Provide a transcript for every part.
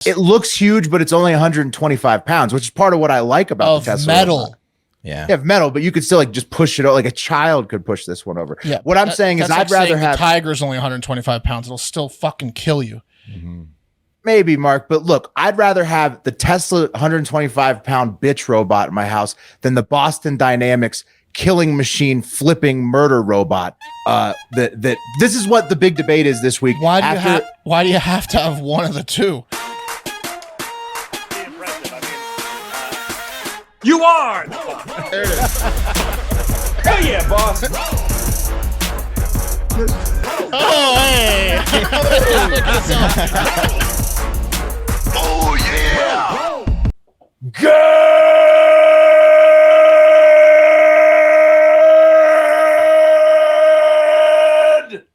It looks huge, but it's only 125 pounds, which is part of what I like about the Tesla metal. robot. Yeah. You have metal, but you could still like just push it over. Like a child could push this one over. Yeah. What I'm saying is I'd rather have the Tiger's only 125 pounds. It'll still fucking kill you. Mm-hmm. maybe, Mark, but look, I'd rather have the Tesla 125-pound bitch robot in my house than the Boston Dynamics killing machine flipping murder robot. That this is what the big debate is this week. Why do you have to have one of the two? You are. There it is. Hell yeah, boss. Oh, hey. Oh yeah. Good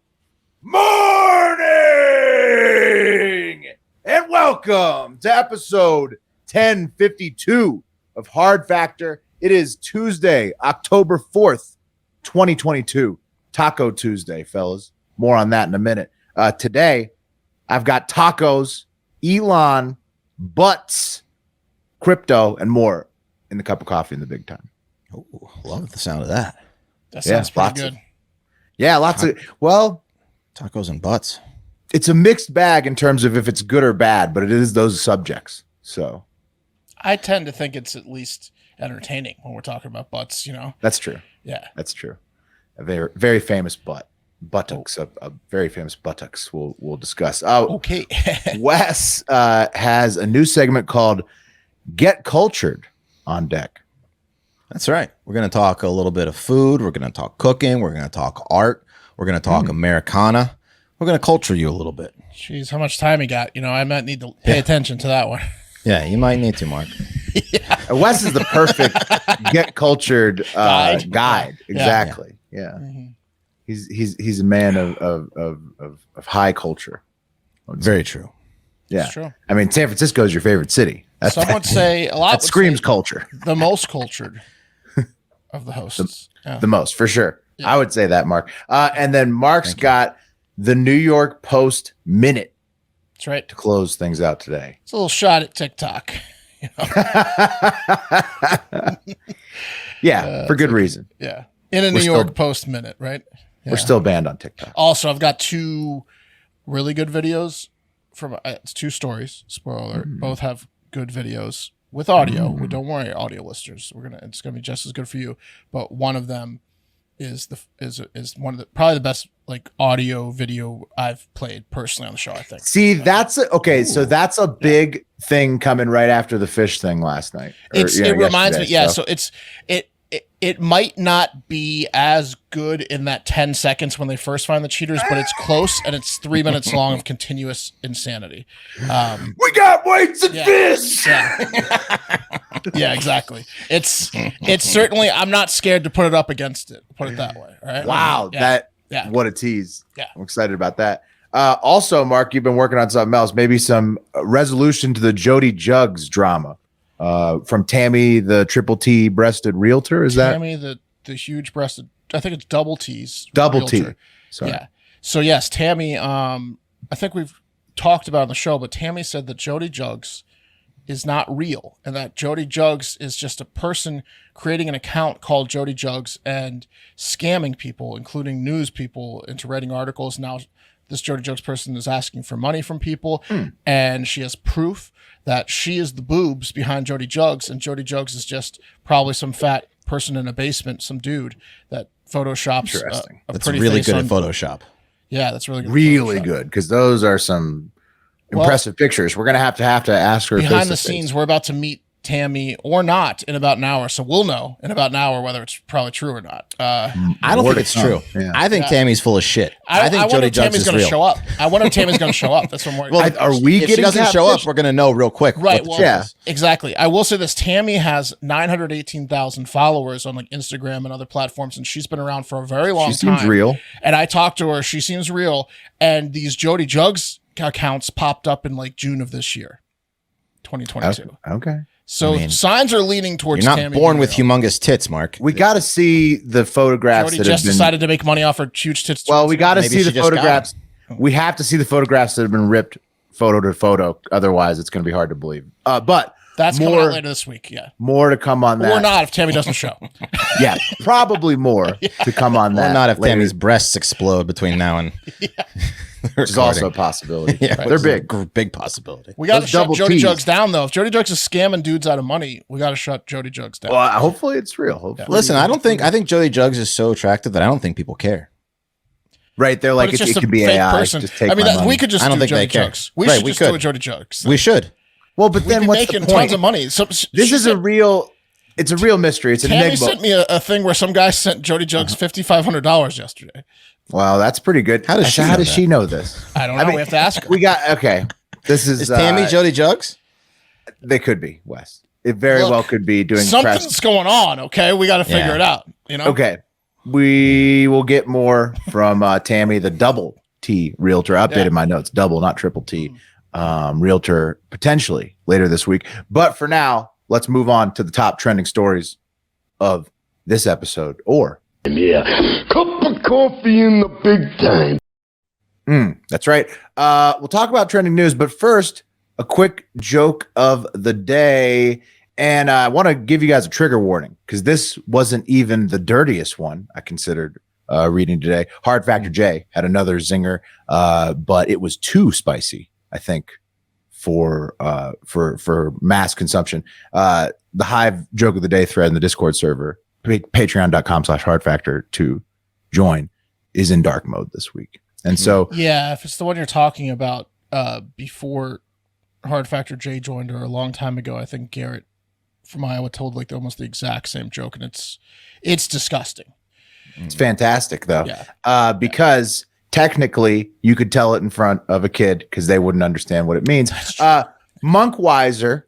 morning and welcome to episode 1052 of Hard Factor. It is Tuesday, October 4th, 2022. Taco Tuesday, fellas. More on that in a minute. Today, I've got tacos, Elon, butts, crypto, and more in the cup of coffee in the big time. Oh, love the sound of that. That sounds pretty good. Lots of, well, Tacos and butts. it's a mixed bag in terms of if it's good or bad, but it is those subjects. So I tend to think it's at least entertaining when we're talking about butts, you know? that's true. Yeah. That's true. A very, very famous buttocks, a very famous buttocks we'll discuss. Oh, okay. Wes has a new segment called Get Cultured on deck. That's right. We're going to talk a little bit of food. We're going to talk cooking. We're going to talk art. We're going to talk Americana. We're going to culture you a little bit. Jeez, how much time you got? You know, I might need to pay attention to that one. Yeah, you might need to, Mark. Wes is the perfect Get Cultured guide. Exactly. Yeah. Mhm. He's a man of high culture. Very true. Yeah. It's true. I mean, San Francisco is your favorite city. Some would say a lot That would screams say culture. the most cultured of the hosts. Yeah. The most, for sure. Yeah. I would say that, Mark. And then Mark's got the New York Post Minute That's right. to close things out today. It's a little shot at TikTok. You know? Yeah, for good reason. Yeah. In a We're New York still- Post minute, right? Yeah. We're still banned on TikTok. Also, I've got two really good videos from it's two stories. Spoiler alert. Both have good videos with audio. Well, don't worry, audio listeners. It's gonna be just as good for you. But one of them is one of the probably the best like audio video I've played personally on the show, I think. See, that's so that's a big thing coming right after the fish thing last night. It reminds me, yesterday, so it might not be as good in that 10 seconds when they first find the cheaters, but it's close and it's 3 minutes long of continuous insanity. We got weights and fish. Yeah. Yeah, exactly. It's certainly, I'm not scared to put it up against it. Put it that way. All right. Wow, Yeah. what a tease. Yeah. I'm excited about that. Also, Mark, you've been working on something else, maybe some resolution to the Jodie Juggs drama from Tammy, the triple T breasted realtor. Is that Tammy, the huge breasted, I think it's double T's. double realtor. T? Sorry. Yeah. So yes, Tammy, I think we've talked about it on the show, but Tammy said that Jodie Juggs is not real and that Jodie Juggs is just a person creating an account called Jodie Juggs and scamming people, including news people, into writing articles. Now this Jodie Juggs person is asking for money from people and she has proof that she is the boobs behind Jodie Juggs and Jodie Juggs is just probably some fat person in a basement, some dude that photoshops a That's pretty really face good on. at Photoshop. Yeah, that's really good. Really Photoshop. good, because those are some impressive pictures. We're gonna have to ask her Behind the face-to-face. scenes, we're about to meet Tammy or not in about an hour, so we'll know in about an hour whether it's probably true or not. I don't More think to it's true. come. Yeah. I think Tammy's full of shit. I think wonder Jodie if Juggs Tammy's is going to real. show up. I wonder if Tammy's going to show up. That's what I'm worried. Well, Are we if she getting doesn't show up, catfished? we're going to know real quick. Right. what the Well, shit yeah. is. Exactly. I will say this: Tammy has 918,000 followers on like Instagram and other platforms, and she's been around for a very long She time. seems real. And I talked to her; she seems real. And these Jodie Juggs accounts popped up in like June of this year, 2022. Okay. So I mean, signs are leaning towards. You're not Tammy born being with real. humongous tits, Mark. We got to see the photographs Jodie that just have been. decided to make money off her huge tits. Well, we got to Maybe see she the just got photographs. We have to see the photographs that have been ripped photo to photo. Otherwise, it's going to be hard to believe. But That's coming out later this week. Yeah. more to come on that. Or not if Tammy doesn't show. Yeah, probably more to come on that. Or not if later, Tammy's breasts explode between now and which is also a possibility. yeah, They're big. big possibility. We got to Those shut double Jodie Ts. Juggs down, though. If Jodie Juggs is scamming dudes out of money, we got to shut Jodie Juggs down. Well, hopefully it's real. Hopefully. Listen, I think Jodie Juggs is so attractive that I don't think people care. Right, they're But like it's it just could a be fake AI. person. Just take I mean, my money. we could just I don't do think they Jodie care. Juggs. We Right, should we just do a could. Jodie Juggs. We should. Well, but We'd then be what's making the point? tons of money. So, This is a real. It's a real mystery. It's an Tammy enigma. sent me a thing where some guy sent Jodie Juggs $5,500 yesterday. Wow, that's pretty good. How does she How know does that? she know this? I don't know. We have to ask her. We got okay. This is Tammy Jodie Juggs? They could be Wes. It very Look, well could be doing Something's press. going on. Okay, we got to figure Yeah. it out. You know. Okay, we will get more from Tammy, the double T realtor. I updated my notes, double, not triple T realtor, potentially later this week. But for now, let's move on to the top trending stories of this episode. Or Yeah, cup of coffee in the big time. that's right. We'll talk about trending news, but first, a quick joke of the day. And I want to give you guys a trigger warning because this wasn't even the dirtiest one I considered reading today. Hard Factor J had another zinger, but it was too spicy, I think, for mass consumption. The Hive joke of the day thread in the Discord server, patreon.com/hardfactor to join, is in dark mode this week. And so Yeah, if it's the one you're talking about, before Hard Factor J joined or a long time ago, I think Garrett from Iowa told like almost the exact same joke, and it's disgusting. it's fantastic though. Yeah. Because technically you could tell it in front of a kid because they wouldn't understand what it means. Monkwiser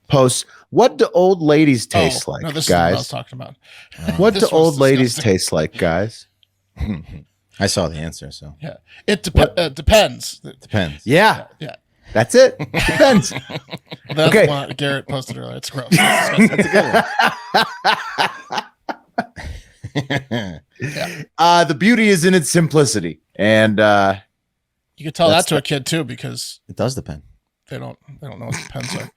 posts, what do old ladies taste like, no, this is what I was guys? talking about. What This do was old ladies disgusting. taste like, guys? I saw the answer, so Yeah, it depends. depends. Yeah, Yeah, that's it. Depends. that's Okay. the one Garrett posted earlier. It's gross. It's disgusting. The beauty is in its simplicity. And You could tell That's that to a kid too because It does depend. they don't know what depends are.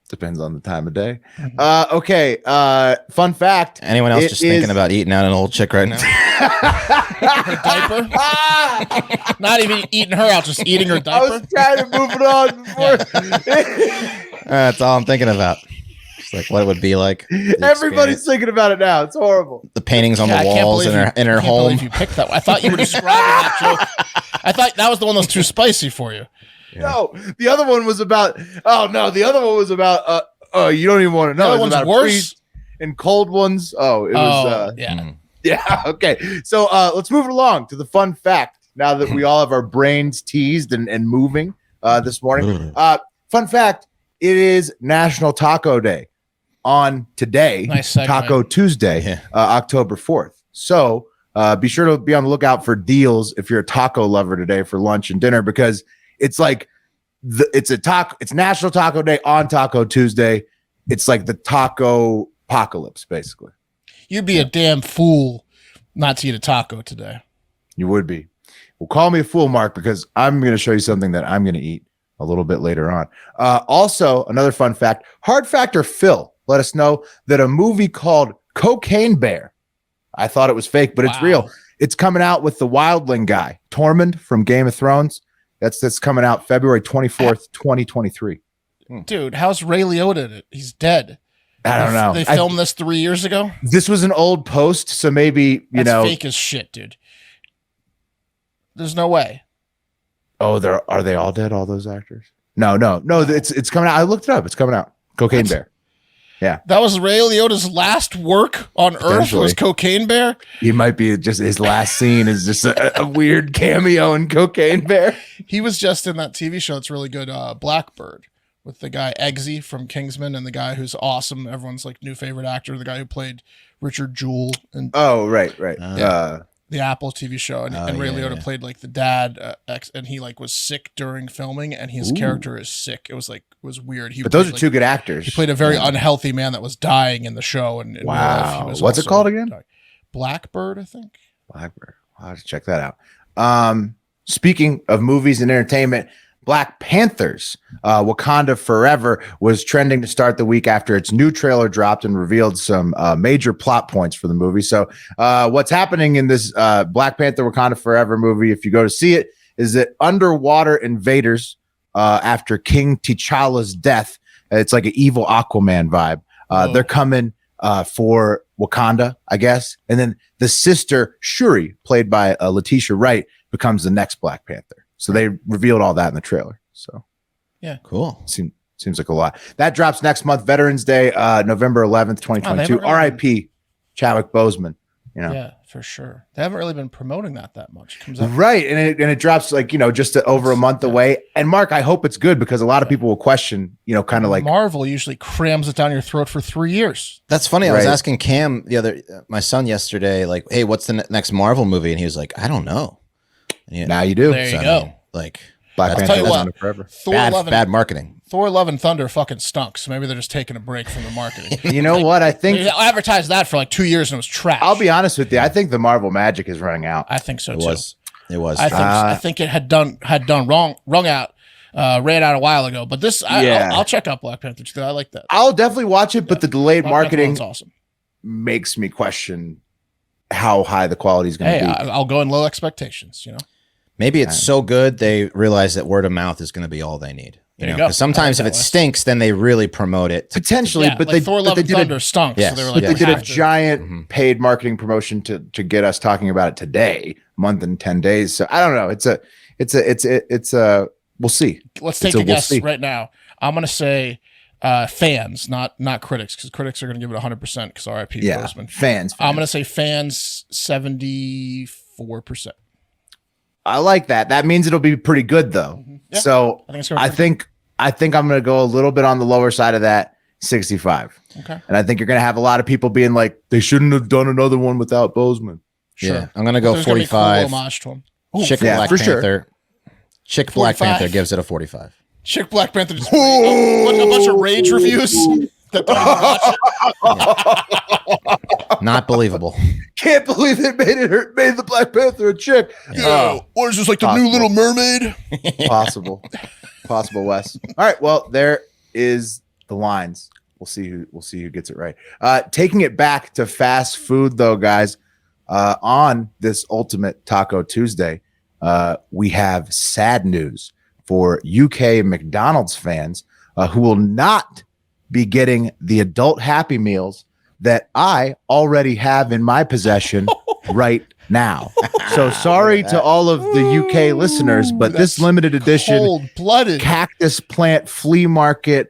depends on the time of day. Mm-hmm. Okay. Fun fact. Anyone else It just thinking is- about eating out an old chick right now? Her diaper, not even eating her out, just eating her I diaper. was trying to move it on before. That's all I'm thinking about. It's like what it would be like. the Everybody's experience. thining about it now. It's horrible. The paintings on Yeah, I the can't walls believe in her I can't home. believe you picked that one. I thought you were describing that joke. I thought that was the one that was too spicy for you. No, the other one was about. Oh no, the other one was about. You don't even want to know. The other It was one's about worse? freeze and cold ones. Oh, it was. Yeah. Yeah. Okay. So let's move it along to the fun fact. Now that we all have our brains teased and moving this morning. Fun fact: it is National Taco Day on today. Nice segue. Taco Tuesday, Yeah. October 4th. So be sure to be on the lookout for deals if you're a taco lover today for lunch and dinner because it's like it's National Taco Day on Taco Tuesday. It's like the taco apocalypse, basically. You'd be a damn fool not to eat a taco today. You would be. Well, call me a fool, Mark, because I'm going to show you something that I'm going to eat a little bit later on. Also, another fun fact, Hard Factor Phil let us know that a movie called Cocaine Bear, I thought it was fake, but it's Wow. real. It's coming out with the wildling guy, Tormund from Game of Thrones. That's coming out February 24th, 2023. Dude, how's Ray Liotta in it? He's dead. I don't know. They filmed this 3 years ago. This was an old post, so maybe, That's fake as shit, dude. There's no way. Oh, are they all dead? All those actors? No. It's coming out. I looked it up. It's coming out. Cocaine Bear. That was Ray Liotta's last work on Earth Potentially. was Cocaine Bear. He might be just his last scene is just a weird cameo in Cocaine Bear. He was just in that TV show. It's really good. Blackbird with the guy Eggsy from Kingsman and the guy who's awesome. Everyone's like new favorite actor. The guy who played Richard Jewell and Oh, right. the Apple TV show. And Ray Liotta played like the dad, and he like was sick during filming, and his character is sick. It was weird. But those are played, two good actors. He played a very unhealthy man that was dying in the show. And in real life, he Wow. was What's it also called again? dying. Blackbird, I think. Blackbird. I'll have to check that out. Speaking of movies and entertainment, Black Panthers, Wakanda Forever, was trending to start the week after its new trailer dropped and revealed some major plot points for the movie. So what's happening in this Black Panther Wakanda Forever movie, if you go to see it, is that underwater invaders, after King T'Challa's death, it's like an evil Aquaman vibe. They're coming for Wakanda, I guess. And then the sister, Shuri, played by Letitia Wright, becomes the next Black Panther. So they revealed all that in the trailer. So yeah, cool. Seems like a lot. That drops next month, Veterans Day, November 11th, 2022. R.I.P. Chadwick Boseman. You know? Yeah, for sure. They haven't really been promoting that much. It comes out right, and it drops like just over a month away. And Mark, I hope it's good because a lot of people will question, kind of like Marvel usually crams it down your throat for 3 years. That's funny. I was asking Cam my son yesterday, like, hey, what's the next Marvel movie? And he was like, I don't know. Now you do. There you go. Like Black Panther. Tell you what, Forever. Bad marketing. Thor: Love and Thunder fucking stunk. So maybe they're just taking a break from the marketing. You know what? I think they advertised that for like 2 years and it was trash. I'll be honest with you. I think the Marvel magic is running out. I think so too. It was. I think it had done ran out a while ago. But this, I'll check out Black Panther 2. I like that. I'll definitely watch it, but the delayed marketing awesome. Makes me question how high the quality is going to be. I'll go in low expectations. Maybe it's so good they realize that word of mouth is going to be all they need. There you go. Because sometimes if it stinks, then they really promote it. Potentially, but like Thor: Love and Thunder stunk. Yes. So they were like, they did a giant paid marketing promotion to get us talking about it today, month and 10 days. So I don't know. It's a we'll see. Let's take a guess right now. I'm going to say fans, not critics, because critics are going to give it 100% because R.I.P. Boseman. Fans. I'm going to say fans 74%. I like that. That means it'll be pretty good though. Yeah, so I think I'm going to go a little bit on the lower side of that, 65. Okay. And I think you're going to have a lot of people being like, they shouldn't have done another one without Boseman. Sure. Yeah, I'm going to go 45. Cool homage to him. Chick Black Panther. Chick Black Panther gives it a 45. Chick Black Panther just a bunch of rage reviews. That Not believable. Can't believe they made the Black Panther a chick. What is this, like the new Little Mermaid? Possible, Wes. All right, well, there is the lines. We'll see who gets it right. Taking it back to fast food, though, guys. On this Ultimate Taco Tuesday, we have sad news for UK McDonald's fans who will not be getting the adult Happy Meals that I already have in my possession right now. So sorry to all of the UK listeners, but this limited edition cold-blooded cactus plant flea market,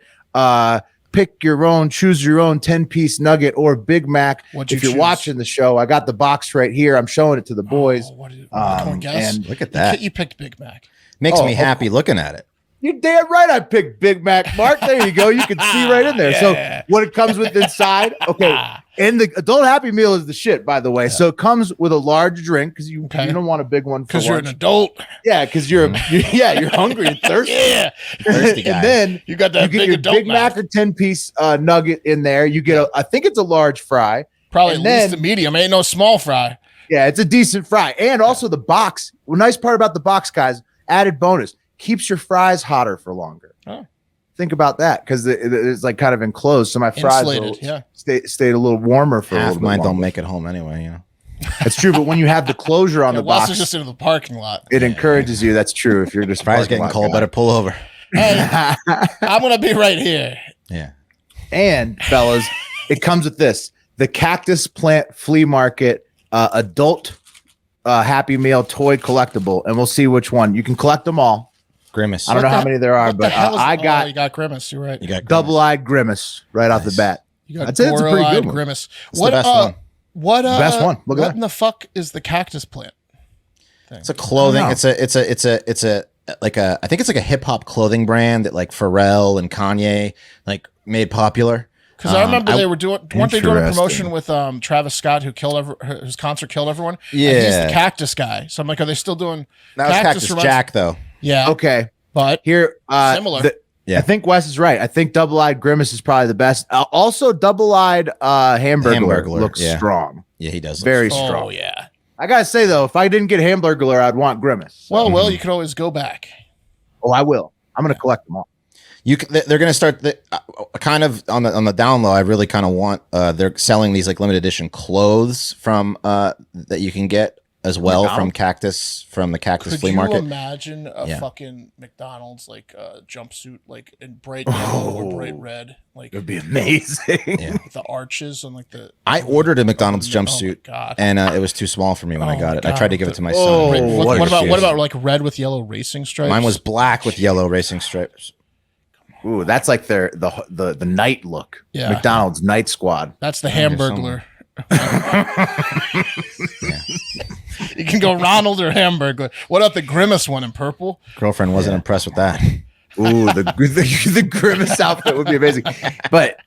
pick your own, choose your own 10-piece nugget or Big Mac. If you're watching the show, I got the box right here. I'm showing it to the boys. Can we guess? And look at that. You picked Big Mac. Makes me happy looking at it. You're damn right I picked Big Mac, Mark. There you go. You can see right in there. So what it comes with inside, okay. And the adult Happy Meal is the shit, by the way. So it comes with a large drink because you don't want a big one because you're an adult. Yeah, because you're hungry and thirsty. Thirsty guy. And then you got that big adult Big Mac or 10-piece nugget in there. You get I think it's a large fry. Probably at least a medium. Ain't no small fry. Yeah, it's a decent fry. And also the box. Well, nice part about the box, guys, added bonus. Keeps your fries hotter for longer. Oh. Think about that because it's like kind of enclosed, so my fries stayed a little warmer for a little bit mine longer. don't make it home anyway. That's true, but when you have the closure on the box, is just in the parking lot. It encourages you. That's true. If you're just fries getting cold, better pull over. Hey, I'm gonna be right here. Yeah. And fellas, it comes with this: the Cactus Plant Flea Market adult Happy Meal toy collectible, and we'll see which one. You can collect them all. Grimace. I don't know how many there are, but I got. You got Grimace. You're right. You got double-eyed Grimace right off the bat. You got That's it. It's a pretty good one. Grimace. It's the best one. What? Best one. Look at what that. in the fuck is the Cactus Plant thing? It's a clothing. It's a like a. I think it's like a hip hop clothing brand that like Pharrell and Kanye like made popular. Because I remember they were weren't they doing a promotion with Travis Scott who killed his concert killed everyone? Yeah, and he's the Cactus guy. So I'm like, are they still doing? That was Cactus Jack though. Yeah. Okay. But here, similar. I think Wes is right. I think double-eyed Grimace is probably the best. Also, double-eyed Hamburglar looks strong. Yeah, he does. Very strong. Oh yeah. I gotta say though, if I didn't get Hamburglar, I'd want Grimace. Well, you could always go back. Oh, I will. I'm going to collect them all. They're going to start kind of on the down low. I really kind of want they're selling these like limited edition clothes from that you can get as well McDonald's? from the Cactus Could Flea you Market. imagine a fucking McDonald's like jumpsuit like in bright yellow or bright red? Like It'd be amazing. Yeah. with the arches and like the. I ordered a McDonald's jumpsuit, God. and it was too small for me when I got it. I God. tried to give it to my Oh, son. What about like red with yellow racing stripes? Mine was black with yellow racing stripes. Ooh, that's like the night look. Yeah. McDonald's Night Squad. That's the Here's Hamburglar. You can go Ronald or Hamburglar. What about the Grimace one in purple? Girlfriend wasn't impressed with that. Ooh, the grimace outfit would be amazing. But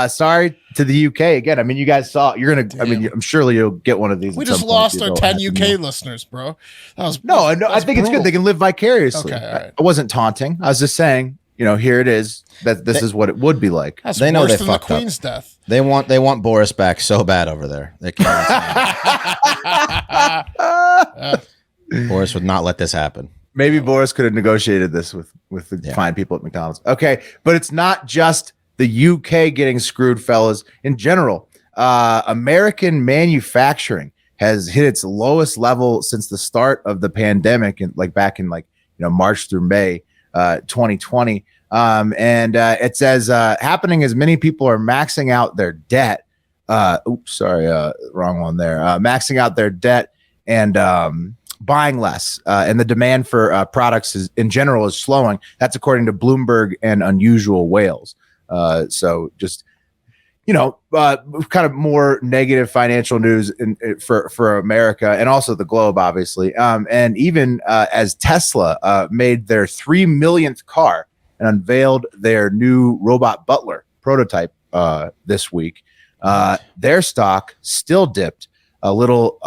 sorry to the UK again. I mean, you guys saw. You're gonna. I mean, I'm surely you'll get one of these. We at just some point. lost our You'll 10 have to UK know. listeners, bro. That was No, I that's think it's good. brutal. They can live vicariously. Okay, all right. I wasn't taunting. I was just saying. Here it is. That this is what it would be like. That's They know worse they than the fucked up. Queen's death. They want Boris back so bad over there. They can't. Boris would not let this happen. Maybe Boris could have negotiated this with the fine people at McDonald's. Okay, but it's not just the UK getting screwed, fellas. In general, American manufacturing has hit its lowest level since the start of the pandemic, and back in March through May 2020. It says happening as many people are maxing out their debt. Wrong one there. Maxing out their debt and buying less, and the demand for products in general is slowing. That's according to Bloomberg and Unusual Whales. So just kind of more negative financial news for America and also the globe, obviously. And even as Tesla made their 3 millionth car and unveiled their new robot butler prototype this week, their stock still dipped a little.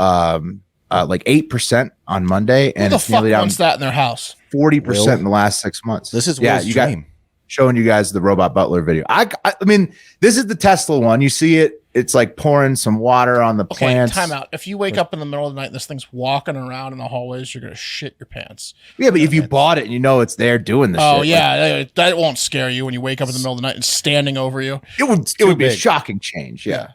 Like 8% on Monday, and Who the it's fuck nearly down wants that in their house? 40% in the last 6 months. This is Will's dream. Showing you guys the robot butler video. I mean, this is the Tesla one. You see it. It's like pouring some water on the plants. Time out. If you wake up in the middle of the night and this thing's walking around in the hallways, you're gonna shit your pants. Yeah, but if you bought it and you know it's there doing this, Oh shit, yeah, that won't scare you when you wake up in the middle of the night and standing over you. it would be a big. shocking change. Yeah.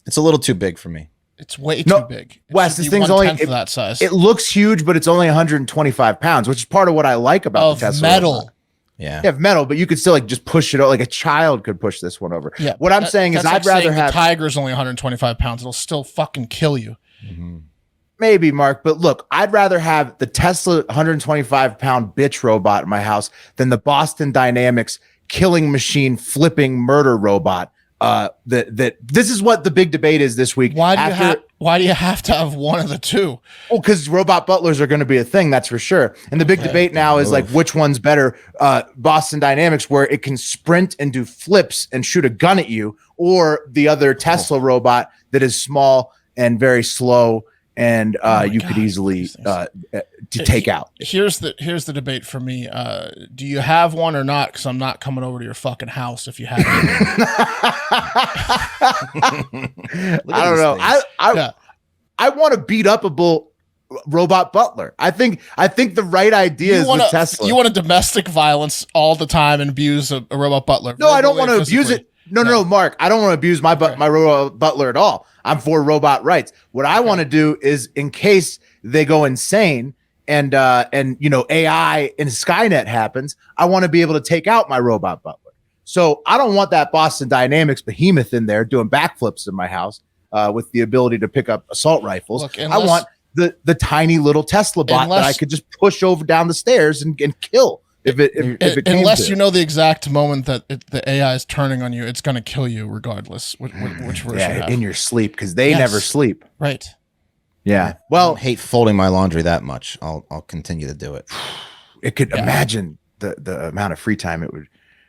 It's a little too big for me. It's way No, too big. It Wes, should this be thing's only 1/10 of that size. It looks huge, but it's only 125 pounds, which is part of what I like about of the Tesla. metal. robot. Yeah. Yeah, metal, but you could still just push it out. Like a child could push this one over. Yeah. What I'm saying is, that's I'd like rather saying have the tiger's only 125 pounds. It'll still fucking kill you. maybe, Mark, but look, I'd rather have the Tesla 125-pound bitch robot in my house than the Boston Dynamics killing machine flipping murder robot. That this is what the big debate is this week. Why do you have to have one of the two? Well, because robot butlers are going to be a thing, that's for sure. And the big debate now is like, which one's better? Boston Dynamics, where it can sprint and do flips and shoot a gun at you, or the other Tesla robot that is small and very slow and you could easily take out. Here's the debate for me. Do you have one or not? Because I'm not coming over to your fucking house if you have it. I don't know. I want to beat up a robot butler. I think the right idea is with Tesla. You want to domestic violence all the time and abuse a robot butler. No, I don't want to physically. abuse it. No, Mark. I don't want to abuse my robot butler at all. I'm for robot rights. What I want to do is, in case they go insane and AI and Skynet happens, I want to be able to take out my robot butler. So I don't want that Boston Dynamics behemoth in there doing backflips in my house with the ability to pick up assault rifles. Look, I want the tiny little Tesla bot that I could just push over down the stairs and kill. If it came unless to you it. know the exact moment that the AI is turning on you, it's going to kill you regardless. Which version you have. in your sleep, because they Yes. never sleep. Right. Yeah. I Well, don't hate folding my laundry that much. I'll continue to do it. it could imagine the amount of free time it would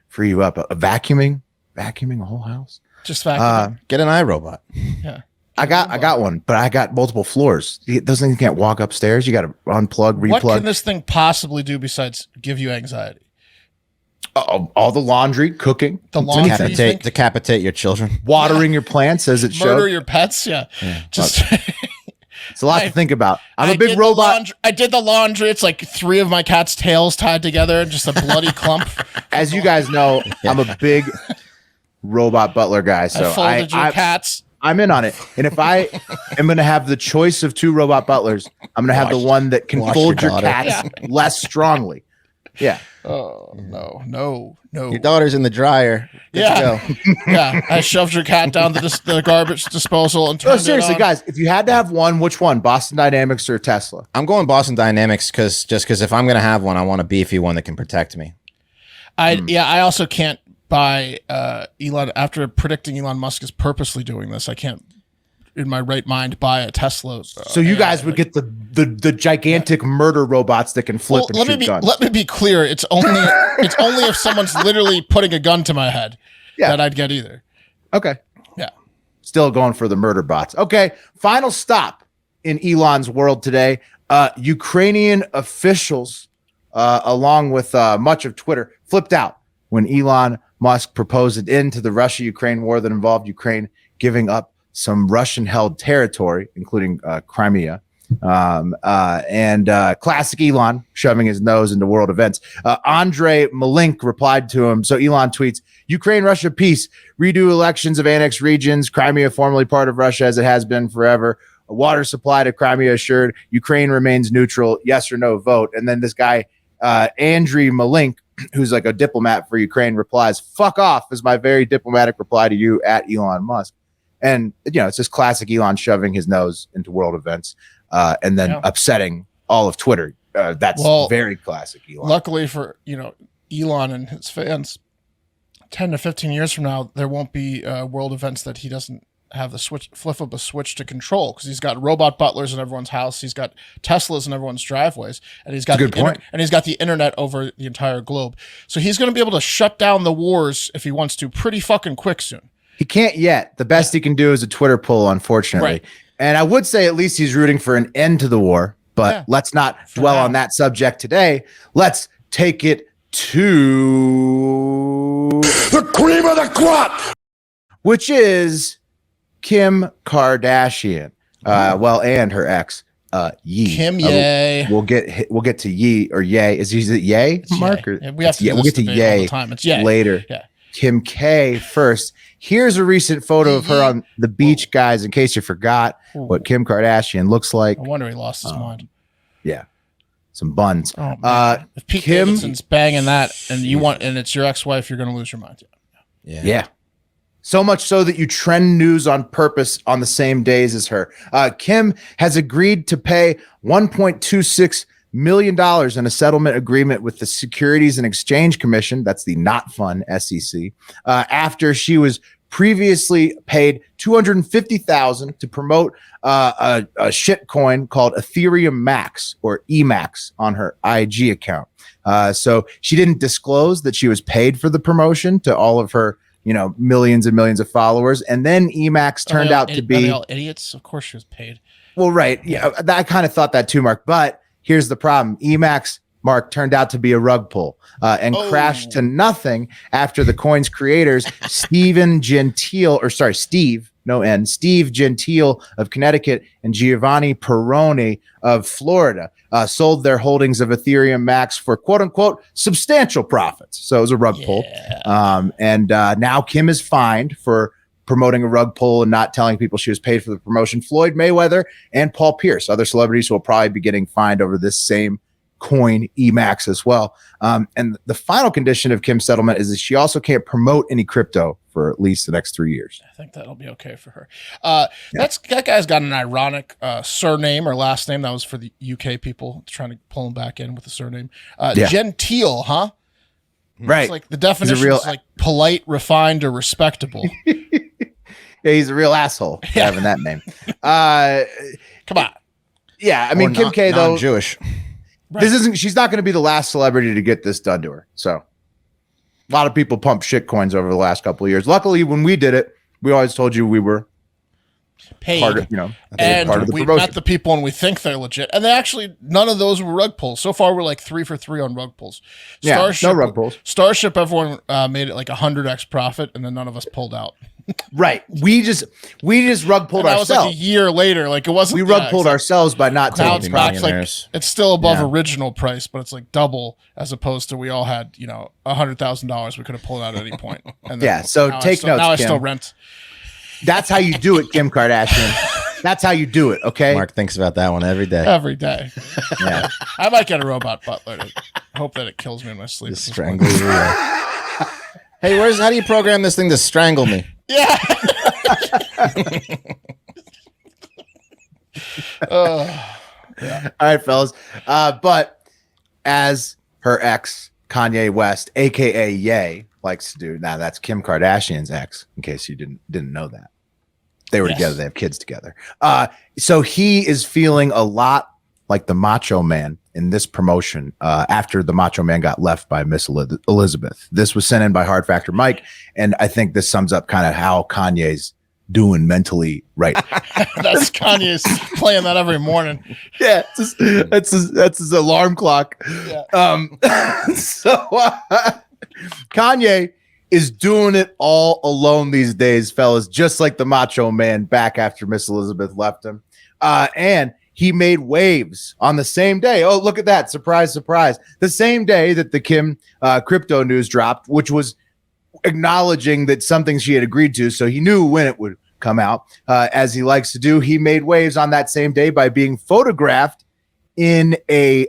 free you up. Vacuuming a whole house. Just vacuum. Get an iRobot. Yeah. I got one, but I got multiple floors. Those things can't walk upstairs. You got to unplug, replug. What can this thing possibly do besides give you anxiety? All the laundry, cooking, The laundry, you Decapitate, think? decapitate your children. watering your plants as it Murder shows. your pets? Yeah. Just It's a lot to think about. I'm a I big did robot. I did the laundry. It's like 3 of my cat's tails tied together, just a bloody clump. As you guys know, I'm a big robot butler guy. So I folded your cats. I'm in on it. And if I am going to have the choice of 2 robot butlers, I'm going to have the one that can wash fold your your daughter. cats less strongly. Yeah. Oh no. Your daughter's in the dryer. Good Yeah. to go. Yeah, I shoved your cat down the garbage disposal and turned No, seriously, it on. guys, if you had to have one, which one? Boston Dynamics or Tesla? I'm going Boston Dynamics because if I'm gonna have one, I want a beefy one that can protect me. I also can't buy Elon after predicting Elon Musk is purposely doing this. I can't in my right mind buy a Tesla. So you guys would get the gigantic murder robots that can flip and shoot guns. Let me be clear. It's only if someone's literally putting a gun to my head that I'd get either. Okay. Yeah. Still going for the murder bots. Okay. Final stop in Elon's world today. Ukrainian officials, along with much of Twitter, flipped out when Elon Musk proposed an end to the Russia-Ukraine war that involved Ukraine giving up some Russian-held territory, including Crimea. And classic Elon shoving his nose into world events. Andrei Malink replied to him. So Elon tweets, Ukraine-Russia peace, redo elections of annexed regions, Crimea formerly part of Russia as it has been forever, a water supply to Crimea assured, Ukraine remains neutral, yes or no vote. And then this guy, Andrei Malink, who's like a diplomat for Ukraine, replies, fuck off is my very diplomatic reply to you at Elon Musk. And, you know, it's just classic Elon shoving his nose into world events and then upsetting all of Twitter. That's very classic Elon. Luckily for, Elon and his fans, 10 to 15 years from now, there won't be world events that he doesn't have the flip of a switch to control, because he's got robot butlers in everyone's house. He's got Teslas in everyone's driveways, and he's got the internet over the entire globe. So he's going to be able to shut down the wars if he wants to pretty fucking quick soon. He can't yet. The best he can do is a Twitter poll, unfortunately. Right. And I would say at least he's rooting for an end to the war, but let's not dwell on that subject today. Let's take it to The cream of the crop! which is Kim Kardashian. And her ex, Ye. Kimye. We'll get to Ye or Ye. Is it Ye, Mark? Or, We have to we'll get to debate all Ye the time. It's Ye. later. Yeah. Kim K first. Here's a recent photo of her on the beach, guys, in case you forgot what Kim Kardashian looks like. I wonder he lost his mind. Yeah. Some buns. Oh, man. If Pete Kim Davidson's banging that and it's your ex-wife, you're going to lose your mind. Yeah. So much so that you trend news on purpose on the same days as her. Kim has agreed to pay $1.26 million in a settlement agreement with the Securities and Exchange Commission. That's the not fun SEC. After she was previously paid $250,000 to promote a shit coin called Ethereum Max or EMAX on her IG account. So she didn't disclose that she was paid for the promotion to all of her, millions and millions of followers. And then EMAX turned out to be are they all idiots. Of course she was paid. Well, right. Yeah. I kind of thought that too, Mark, but here's the problem. EMAX, Mark, turned out to be a rug pull and crashed to nothing after the coin's creators, Steve Gentile of Connecticut and Giovanni Peroni of Florida sold their holdings of Ethereum Max for quote unquote substantial profits. So it was a rug pull. And now Kim is fined for promoting a rug pull and not telling people she was paid for the promotion. Floyd Mayweather and Paul Pierce, other celebrities who will probably be getting fined over this same coin EMAX as well. And the final condition of Kim's settlement is that she also can't promote any crypto for at least the next 3 years. I think that'll be okay for her. That guy's got an ironic surname or last name. That was for the UK people trying to pull him back in with the surname. Gentile, huh? Right. It's like the definition is like polite, refined, or respectable. Yeah, he's a real asshole for having that name. Come on. Yeah, I mean, Kim K, though, Jewish. Right. She's not going to be the last celebrity to get this done to her. So a lot of people pump shit coins over the last couple of years. Luckily, when we did it, we always told you we were paid. Part of, and part of the we promotion. met the people and we think they're legit. And they actually, none of those were rug pulls. So far, we're like 3 for 3 on rug pulls. No rug pulls. Starship, everyone made it like 100x profit, and then none of us pulled out. Right. We just rug pulled And that was like ourselves. a year later. Like it wasn't. We rug pulled ourselves by not Now taking it's it. back. It's like millionaires. it's still above Yeah. original price, but it's like double as opposed to we all had $100,000 we could have pulled out at any point. And Yeah, so now take notes, Now I Kim. still rent. That's how you do it, Kim Kardashian. That's how you do it, okay? Mark thinks about that one every day. Every day. Yeah. I might get a robot butler. I hope that it kills me in my sleep. Just at this point. strangle you. Hey, how do you program this thing to strangle me? Yeah. All right, fellas. But as her ex, Kanye West, aka Ye, likes to do. Now that's Kim Kardashian's ex, in case you didn't know that. They were Yes. together, they have kids together. So he is feeling a lot like the Macho Man in this promotion after the Macho Man got left by Miss Elizabeth. This was sent in by Hard Factor Mike, and I think this sums up kind of how Kanye's doing mentally right now. That's Kanye's playing that every morning. Yeah, that's his alarm clock. Yeah. So Kanye is doing it all alone these days, fellas, just like the Macho Man back after Miss Elizabeth left him. And he made waves on the same day. Oh, look at that. Surprise, surprise. The same day that the Kim crypto news dropped, which was acknowledging that something she had agreed to. So he knew when it would come out, as he likes to do. He made waves on that same day by being photographed in a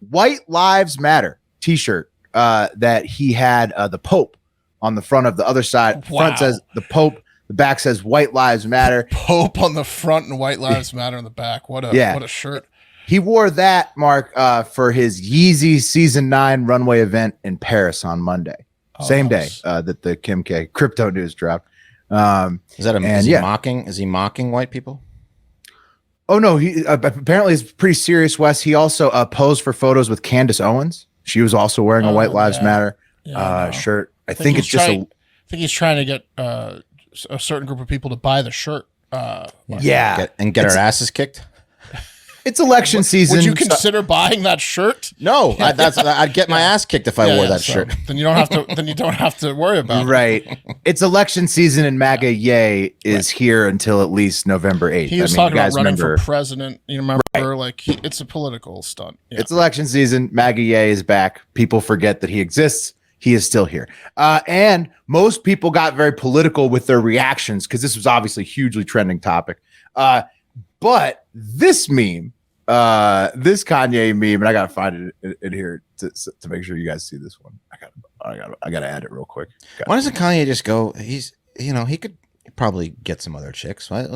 White Lives Matter t-shirt that he had the Pope on the front of the other side. Wow. Front says the Pope. The back says White Lives Matter. Pope on the front and White Lives Matter on the back. What a shirt. He wore that, Mark, for his Yeezy Season 9 runway event in Paris on Monday. Same day that the Kim K crypto news dropped. Is he mocking white people? Oh, no. He apparently is pretty serious, Wes. He also posed for photos with Candace Owens. She was also wearing a White Lives Matter shirt. I think it's just I think he's trying to get a certain group of people to buy the shirt. Get our asses kicked. It's election season. Would you consider buying that shirt? No, I'd get my ass kicked if I wore that shirt. Then you don't have to. Then you don't have to worry about it. Right. It's election season, and MAGA Ye is here until at least November 8th. He was talking about running for president. You remember, it's a political stunt. Yeah. It's election season. MAGA Ye is back. People forget that he exists. He is still here. And most people got very political with their reactions because this was obviously a hugely trending topic. But this meme, this Kanye meme, and I gotta find it in here to make sure you guys see this one. I gotta add it real quick. Why doesn't Kanye just go? He could probably get some other chicks. Right?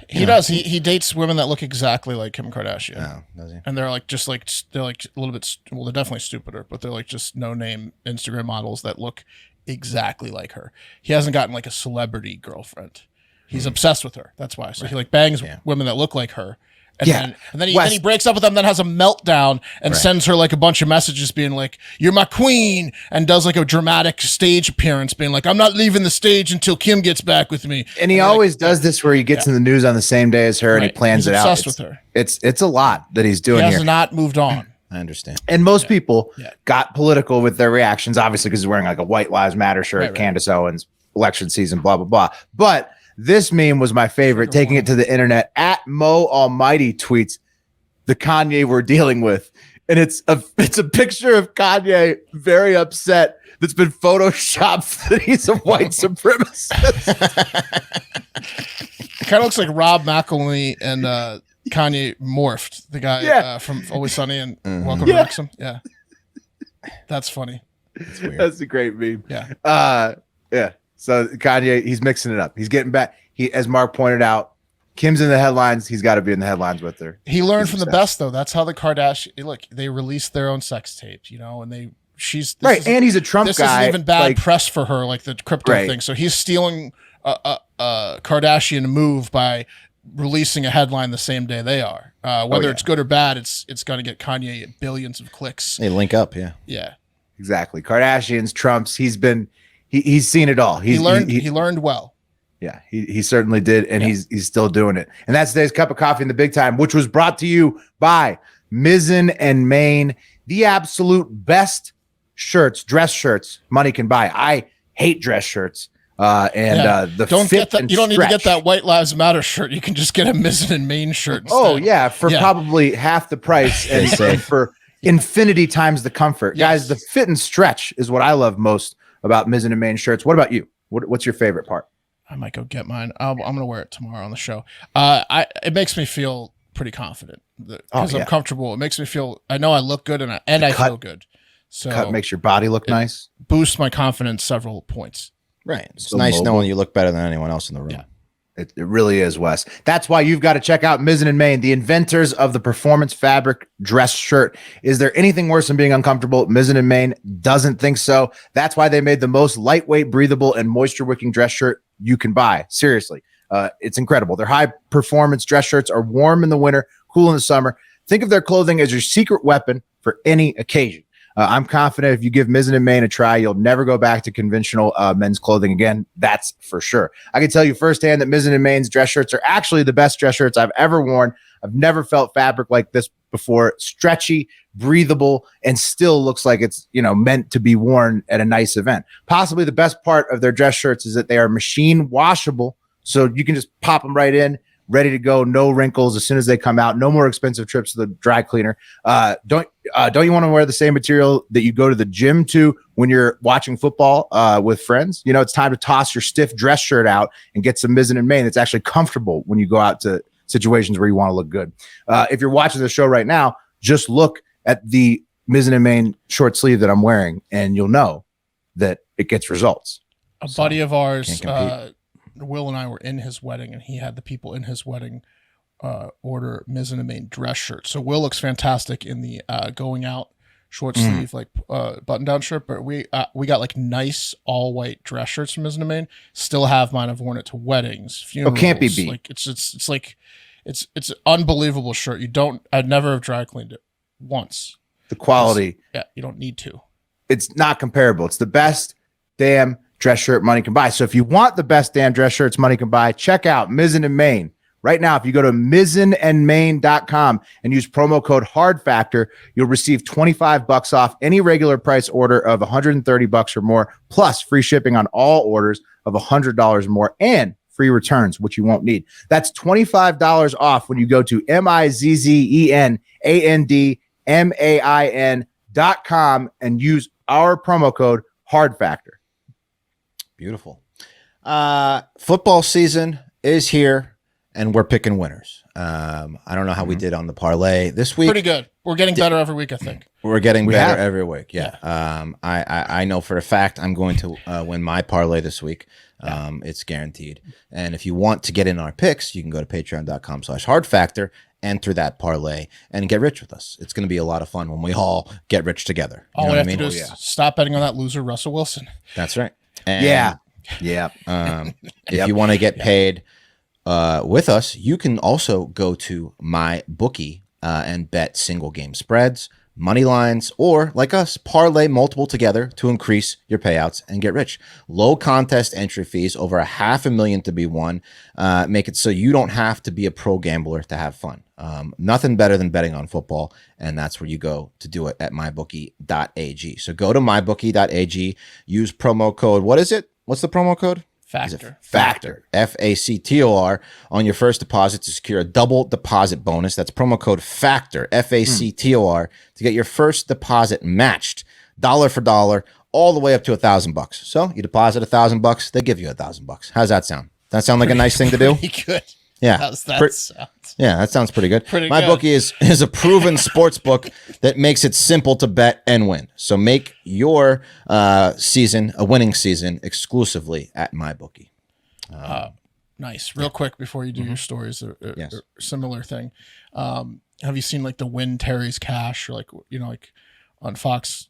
He does. He dates women that look exactly like Kim Kardashian. Oh, does he? And they're like they're like a little bit. Well, they're definitely stupider, but they're like just no name Instagram models that look exactly like her. He hasn't gotten like a celebrity girlfriend. He's obsessed with her. That's why. So he like bangs women that look like her. And then he breaks up with them, then has a meltdown and sends her like a bunch of messages being like, "You're my queen," and does like a dramatic stage appearance being like, "I'm not leaving the stage until Kim gets back with me." And he always does this where he gets in the news on the same day as her and he plans it out. Obsessed with her. It's a lot that he's doing He has here. not moved on. I understand. And most people got political with their reactions, obviously, because he's wearing like a White Lives Matter shirt, Candace Owens, election season, blah, blah, blah. But this meme was my favorite, taking it to the internet. At Mo Almighty tweets the Kanye we're dealing with. And it's a picture of Kanye very upset that's been photoshopped that he's a white supremacist. It kind of looks like Rob McElhenney and Kanye morphed, the guy from Always Sunny and Welcome to Wrexham. Yeah. That's funny. It's weird. That's a great meme. Yeah. So Kanye, he's mixing it up. He's getting back. As Mark pointed out, Kim's in the headlines. He's got to be in the headlines with her. He learned from the best, though. That's how the Kardashian look. They released their own sex tapes, and she's right. And he's a Trump this guy. This isn't even bad press for her, like the crypto thing. So he's stealing a Kardashian move by releasing a headline the same day they are. Whether it's good or bad, it's going to get Kanye billions of clicks. They link up, yeah, exactly. Kardashians, Trumps. He's seen it all. He learned well. Yeah, he certainly did, and he's still doing it. And that's today's cup of coffee in the big time, which was brought to you by Mizzen and Main, the absolute best shirts, dress shirts money can buy. I hate dress shirts. The don't fit get that. and You don't need to get stretch. that White Lives Matter shirt. You can just get a Mizzen and Main shirt. Instead. Oh yeah, for probably half the price, and for infinity times the comfort. Yes. Guys, the fit and stretch is what I love most about Mizzen and Main shirts. What about you? What's your favorite part? I might go get mine. I'm gonna wear it tomorrow on the show. It makes me feel pretty confident because I'm comfortable. It makes me feel. I know I look good and I feel good. So Cut makes your body look nice. Boosts my confidence several points. Right. It's So nice mobile. knowing you look better than anyone else in the room. Yeah. It really is, Wes. That's why you've got to check out Mizzen and Main, the inventors of the performance fabric dress shirt. Is there anything worse than being uncomfortable? Mizzen and Main doesn't think so. That's why they made the most lightweight, breathable, and moisture-wicking dress shirt you can buy. Seriously, it's incredible. Their high-performance dress shirts are warm in the winter, cool in the summer. Think of their clothing as your secret weapon for any occasion. I'm confident if you give Mizzen and Main a try, you'll never go back to conventional men's clothing again. That's for sure. I can tell you firsthand that Mizzen and Main's dress shirts are actually the best dress shirts I've ever worn. I've never felt fabric like this before. Stretchy, breathable, and still looks like it's, meant to be worn at a nice event. Possibly the best part of their dress shirts is that they are machine washable, so you can just pop them right in, ready to go, no wrinkles as soon as they come out. No more expensive trips to the dry cleaner. Don't you want to wear the same material that you go to the gym to when you're watching football with friends? It's time to toss your stiff dress shirt out and get some Mizzen and Main. It's actually comfortable when you go out to situations where you want to look good. If you're watching the show right now, just look at the Mizzen and Main short sleeve that I'm wearing, and you'll know that it gets results. A buddy of ours, Will and I were in his wedding, and he had the people in his wedding order Mizzen and Main dress shirts. So Will looks fantastic in the going out short sleeve button down shirt, but we got like nice all white dress shirts from Mizzen and Main. Still have mine. I've worn it to weddings, funerals. Can't be beat. Like it's an unbelievable shirt. I'd never have dry cleaned it once. The quality. You don't need to. It's not comparable. It's the best damn dress shirt money can buy. So if you want the best damn dress shirts money can buy, check out Mizzen and Main. Right now, if you go to mizzenandmain.com and use promo code HARDFACTOR, you'll receive $25 off any regular price order of $130 or more, plus free shipping on all orders of $100 or more, and free returns, which you won't need. That's $25 off when you go to mizzenandmain.com and use our promo code HARDFACTOR. Beautiful. Football season is here, and we're picking winners. I don't know how we did on the parlay this week. Pretty good. We're getting better every week, I think. We're getting better every week. Yeah. I know for a fact I'm going to win my parlay this week. It's guaranteed. And if you want to get in our picks, you can go to patreon.com/hardfactor, enter that parlay, and get rich with us. It's going to be a lot of fun when we all get rich together. All we have to do is stop betting on that loser, Russell Wilson. That's right. And if you want to get paid with us, you can also go to my bookie and bet single game spreads, money lines, or like us, parlay multiple together to increase your payouts and get rich. Low contest entry fees, over $500,000 to be won. Make it so you don't have to be a pro gambler to have fun. Nothing better than betting on football, and that's where you go to do it at mybookie.ag. So go to mybookie.ag, use promo code. What is it? What's the promo code? Factor. Factor. FACTOR on your first deposit to secure a double deposit bonus. That's promo code FACTOR, FACTOR, to get your first deposit matched dollar for dollar all the way up to $1,000. So you deposit $1,000, they give you $1,000. How's that sound? That sound like a nice thing to do? Pretty good. Yeah. How's that sound? Yeah, that sounds pretty good. Pretty My good. bookie is a proven sports book that makes it simple to bet and win. So make your season a winning season exclusively at my bookie. Nice. Real quick before you do your stories, Yes. a similar thing. Have you seen like the Win Terry's Cash, or like on Fox?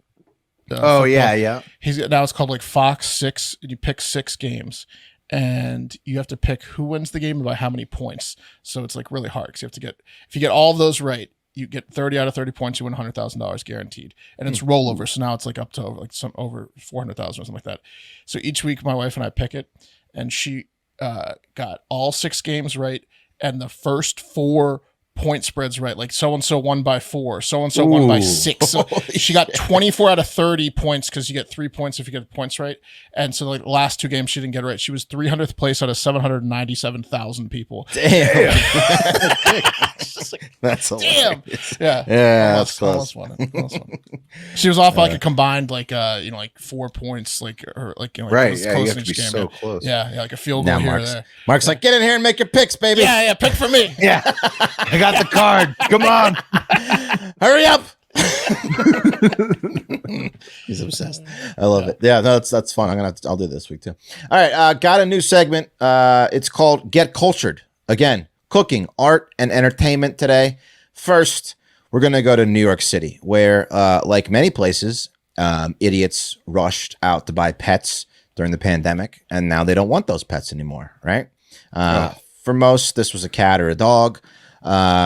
Football? Yeah. Now it's called like Fox 6. And you pick 6 games, and you have to pick who wins the game and by how many points. So it's like really hard because you have to if you get all of those right, you get 30 out of 30 points, you win $100,000 guaranteed. And it's rollover. So now it's like up to over 400,000 or something like that. So each week my wife and I pick it, and she got all 6 games right, and the first 4 point spreads right. Like so and so won by 4, so and so won by 6. So she got 24 out of 30 points because you get 3 points if you get the points right. And so like the last 2 games she didn't get it right. She was 300th place out of 797,000 people. Damn. Like, That's damn. hilarious. Yeah. That's close. Almost won it. She was off by like a combined like 4 points, like or like Right. It was Yeah, you close have in to be each game. so close. Yeah, like a field Now goal here or Mark's, there. Mark's like, get in here and make your picks, baby. Yeah, pick for me. Yeah. I got the card. Come on. Hurry up. He's obsessed. I love it. Yeah, no, that's fun. I'll do it this week too. All right, got a new segment. It's called Get Cultured. Again, cooking, art, and entertainment today. First, we're gonna go to New York City, where, like many places, idiots rushed out to buy pets during the pandemic, and now they don't want those pets anymore, right? For most, this was a cat or a dog,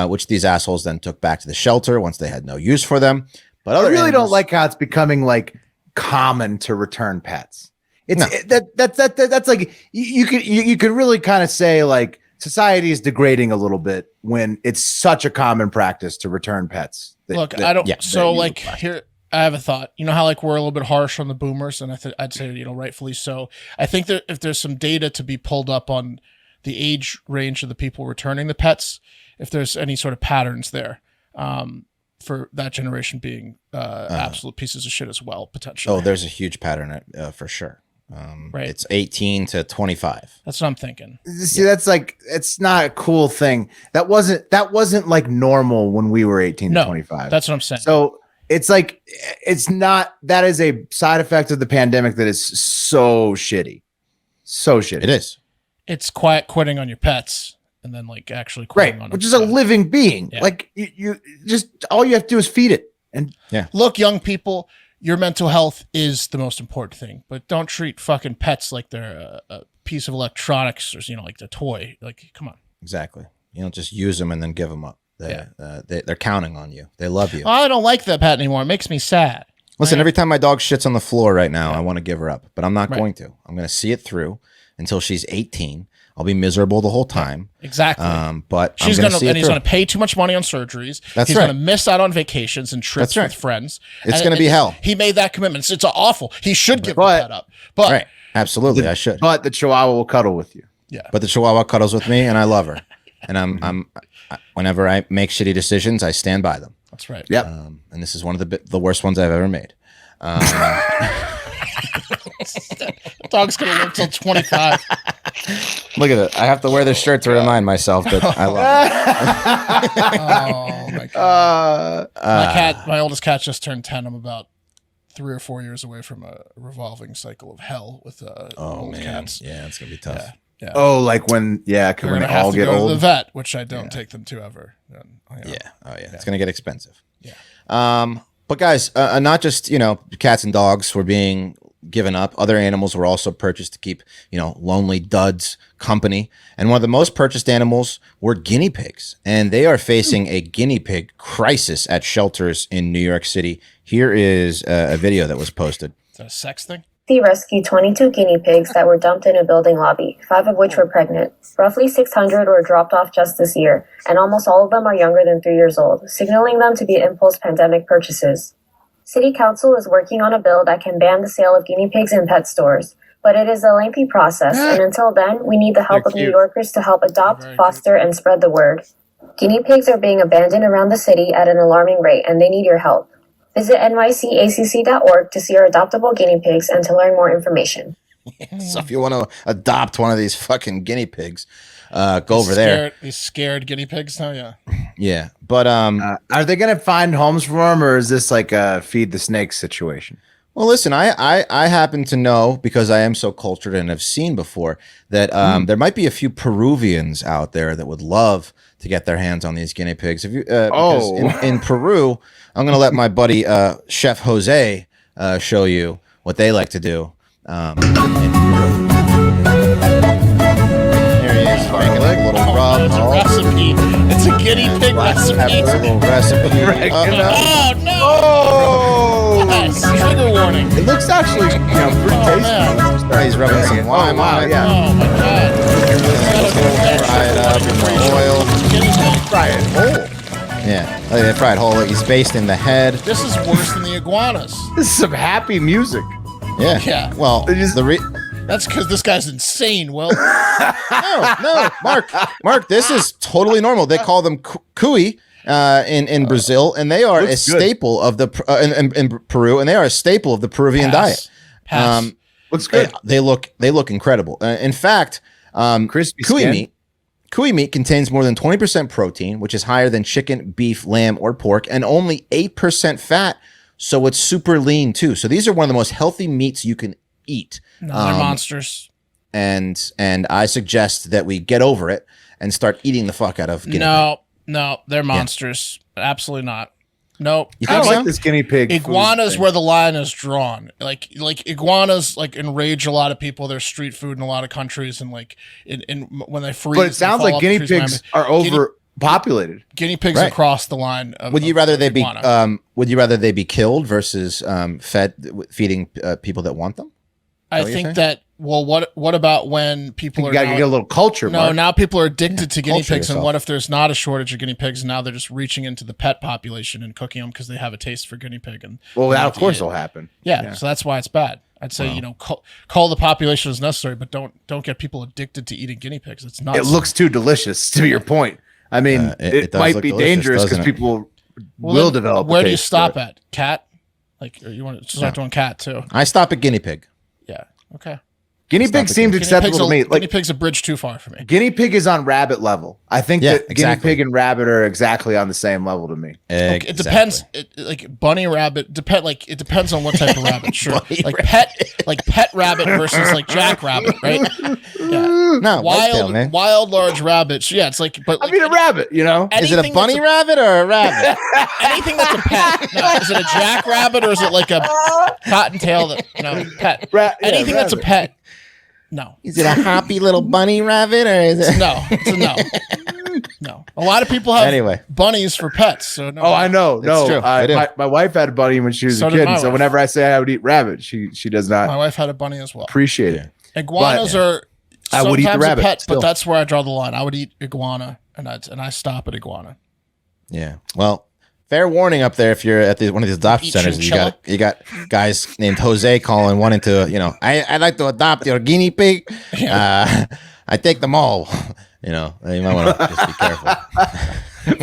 which these assholes then took back to the shelter once they had no use for them. But I other really animals, don't like how it's becoming like common to return pets. It's No. that's like you could really kind of say like society is degrading a little bit when it's such a common practice to return pets. Look, I don't. yeah, So that you like request. here, I have a thought. You know how like we're a little bit harsh on the boomers, and I'd say rightfully so. I think that if there's some data to be pulled up on the age range of the people returning the pets, if there's any sort of patterns there, for that generation being absolute pieces of shit as well, potentially. Oh, there's a huge pattern for sure. Right. It's 18 to 25. That's what I'm thinking. See, that's like it's not a cool thing. That wasn't like normal when we were 18 No, to 25. that's what I'm saying. So it's like it's not. That is a side effect of the pandemic that is so shitty, so shitty. It is. It's quiet quitting on your pets, and then like actually quitting Right, on which them. is a living being. Yeah. Like you just all you have to do is feed it, and Look, young people, your mental health is the most important thing, but don't treat fucking pets like they're a piece of electronics or like a toy. Like, come on. Exactly. You don't just use them and then give them up. They're counting on you. They love you. Oh, I don't like that pet anymore. It makes me sad. Listen, every time my dog shits on the floor right now, I want to give her up, but I'm not Right. going to. I'm going to see it through until she's 18. I'll be miserable the whole time. Exactly. But She's I'm gonna see it and he's through. gonna pay too much money on surgeries. That's he's right. gonna miss out on vacations and trips That's right. with friends. It's And- gonna be and hell. He made that commitment. It's awful. He should give But- that up. But Right. Absolutely, I should. but the Chihuahua will cuddle with you. But the Chihuahua cuddles with me, and I love her. And I whenever I make shitty decisions, I stand by them. that's right. Yep. And this is one of the worst ones I've ever made. Dog's gonna live till 25. Look at it. I have to wear this shirt to remind myself that I love it. Oh my god. Uh, My oldest cat just turned 10. I'm about 3 or 4 years away from a revolving cycle of hell with old cats. Yeah, it's gonna be tough. Yeah. oh, like when They're when they gonna have all to get go to the old. vet, which I don't take them to ever. And, Yeah. Oh yeah. It's gonna get expensive. Yeah. But guys, not just cats and dogs were being given up. Other animals were also purchased to keep lonely duds company. And one of the most purchased animals were guinea pigs, and they are facing a guinea pig crisis at shelters in New York City. Here is a video that was posted. Is that a sex thing? He rescued 22 guinea pigs that were dumped in a building lobby, 5 of which were pregnant. Roughly 600 were dropped off just this year, and almost all of them are younger than 3 years old, signaling them to be impulse pandemic purchases. City Council is working on a bill that can ban the sale of guinea pigs in pet stores, but it is a lengthy process, and until then, we need the help of New Yorkers to help adopt, foster, and spread the word. Guinea pigs are being abandoned around the city at an alarming rate, and they need your help. Visit nycacc.org to see our adoptable guinea pigs and to learn more information. So if you want to adopt one of these fucking guinea pigs, go over there. These scared guinea pigs now, yeah. Yeah, but Are they going to find homes for them, or is this like a feed the snakes situation? well, listen, I happen to know, because I am so cultured and have seen before, that there might be a few Peruvians out there that would love to get their hands on these guinea pigs. If you because in Peru, I'm going to let my buddy Chef Jose show you what they like to do in Peru. Here he is making a little rub. It's a recipe. It's a guinea pig Have a recipe. little recipe. Oh no! Oh, Yes, trigger warning. it looks actually pretty tasty. man. He's rubbing some lime wow, on it. yeah. Oh my god! Fry it up in the oil. Guinea pig. fry it whole. Yeah, like they fried whole. He's based in the head. This is worse than the iguanas. This is some happy music. Yeah. Yeah. Well, That's because this guy's insane, Will. no, Mark, this is totally normal. They call them cuy in Brazil, and they are a staple of the in Peru, and they are a staple of the Peruvian diet. Pass. Looks good. They look incredible. In fact, Crispy cuy meat contains more than 20% protein, which is higher than chicken, beef, lamb, or pork, and only 8% fat. So it's super lean too. So these are one of the most healthy meats you can eat. No, they're monsters. And I suggest that we get over it and start eating the fuck out of guinea pig. No, they're monsters. Absolutely not. Nope. You I think don't so? like this guinea pig. Iguanas where the line is drawn. Like iguanas enrage a lot of people. They're street food in a lot of countries, and when they freeze. But it sounds like guinea pigs are overpopulated. Guinea pigs Right. across the line. Would you rather they be iguana. Would you rather they be killed versus feeding people that want them? I think that. Well, what about when people You are got to now- get a little culture. No, Mark. now people are addicted to guinea culture pigs, and yourself. what if there's not a shortage of guinea pigs? And now they're just reaching into the pet population and cooking them because they have a taste for guinea pig. And Well, they that have of to course eat it. will happen. Yeah, so that's why it's bad. I'd say call the population as necessary, but don't get people addicted to eating guinea pigs. It's not. It looks too delicious. To your point, I mean, it does might look be delicious, dangerous because doesn't it? people will develop. a Where do you taste for stop it. at? Cat? Like, or you want to start doing cat too? I stop at guinea pig. Yeah. Okay. Guinea pig seems acceptable to me. Guinea pig's a bridge too far for me. Guinea pig is on rabbit level. I think Yeah, that exactly. guinea pig and rabbit are exactly on the same level to me. Okay, it depends. Bunny rabbit it depends on what type of rabbit. Sure, Bunny pet rabbit versus jack rabbit, right? Yeah, No, whitetail, man. wild large rabbits. Yeah, it's like. But I mean, a rabbit, you know. Is it a bunny rabbit or a rabbit? Anything that's a pet. No, is it a jack rabbit or is it like a cottontail pet? Anything that's a pet. No. Is it a hoppy little bunny rabbit or is it? No. It's a no. No. A lot of people have bunnies for pets. So no. Oh, I know. No, true. I do. my wife had a bunny when she was So a did kid. my So wife. whenever I say I would eat rabbit, she does not My wife had a bunny as well. appreciate it. Iguanas are I would eat the sometimes rabbit, a pet, still. but that's where I draw the line. I would eat iguana, and I stop at iguana. Yeah. Well, fair warning up there if you're at one of these adoption Eat centers. chinchilla? You got guys named Jose calling wanting to, I'd like to adopt your guinea pig. I take them all. You might want to just be careful.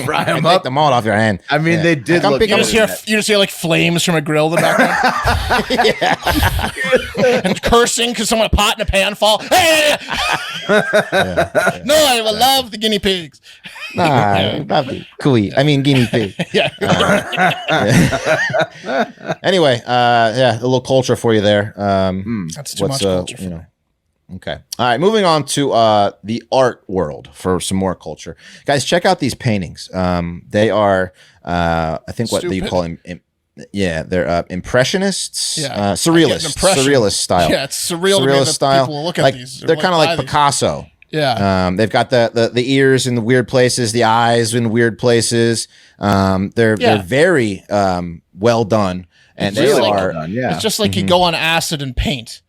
Fry them Take up. them all off your hand. I mean, they did Come look pick You up good. just hear like flames from a grill in the background, and cursing because someone a pot in a pan fall. Hey! No, I will love the guinea pigs. Nah, cuy. I mean guinea pig. Yeah. Anyway, a little culture for you there. That's too much culture. For me. Okay. All right. Moving on to the art world for some more culture, guys. Check out these paintings. They are, I think, what do you call them? They're impressionists. Yeah. Surrealist style. Yeah, it's surreal to me that style. people look at like, these. They're kind of like Picasso. Yeah. They've got the ears in the weird places, the eyes in weird places. They're very well done, and It's they really are. well done, yeah. It's just like you go on acid and paint.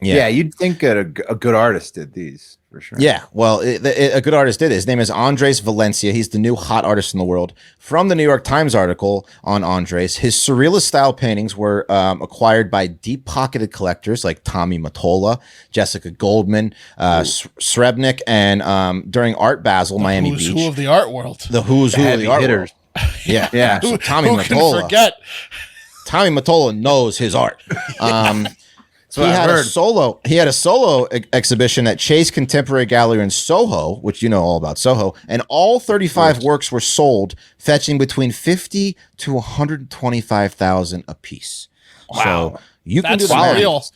Yeah, you'd think that a good artist did these for sure. Yeah, well, a good artist did it. His name is Andres Valencia. He's the new hot artist in the world. From the New York Times article on Andres, his surrealist style paintings were acquired by deep-pocketed collectors like Tommy Mottola, Jessica Goldman, Srebnick, and during Art Basel, Miami Who's Beach. who of the art world? The who's who of Heavy the art hitters. world. Yeah, Yeah. So Tommy Who can Mottola. forget? Tommy Mottola knows his art. He what I've had heard. he had a solo exhibition at Chase Contemporary Gallery in Soho, which you know all about Soho, and all 35 works were sold, fetching between 50 to 125,000 a piece. Wow. So you can do That's the math. surreal.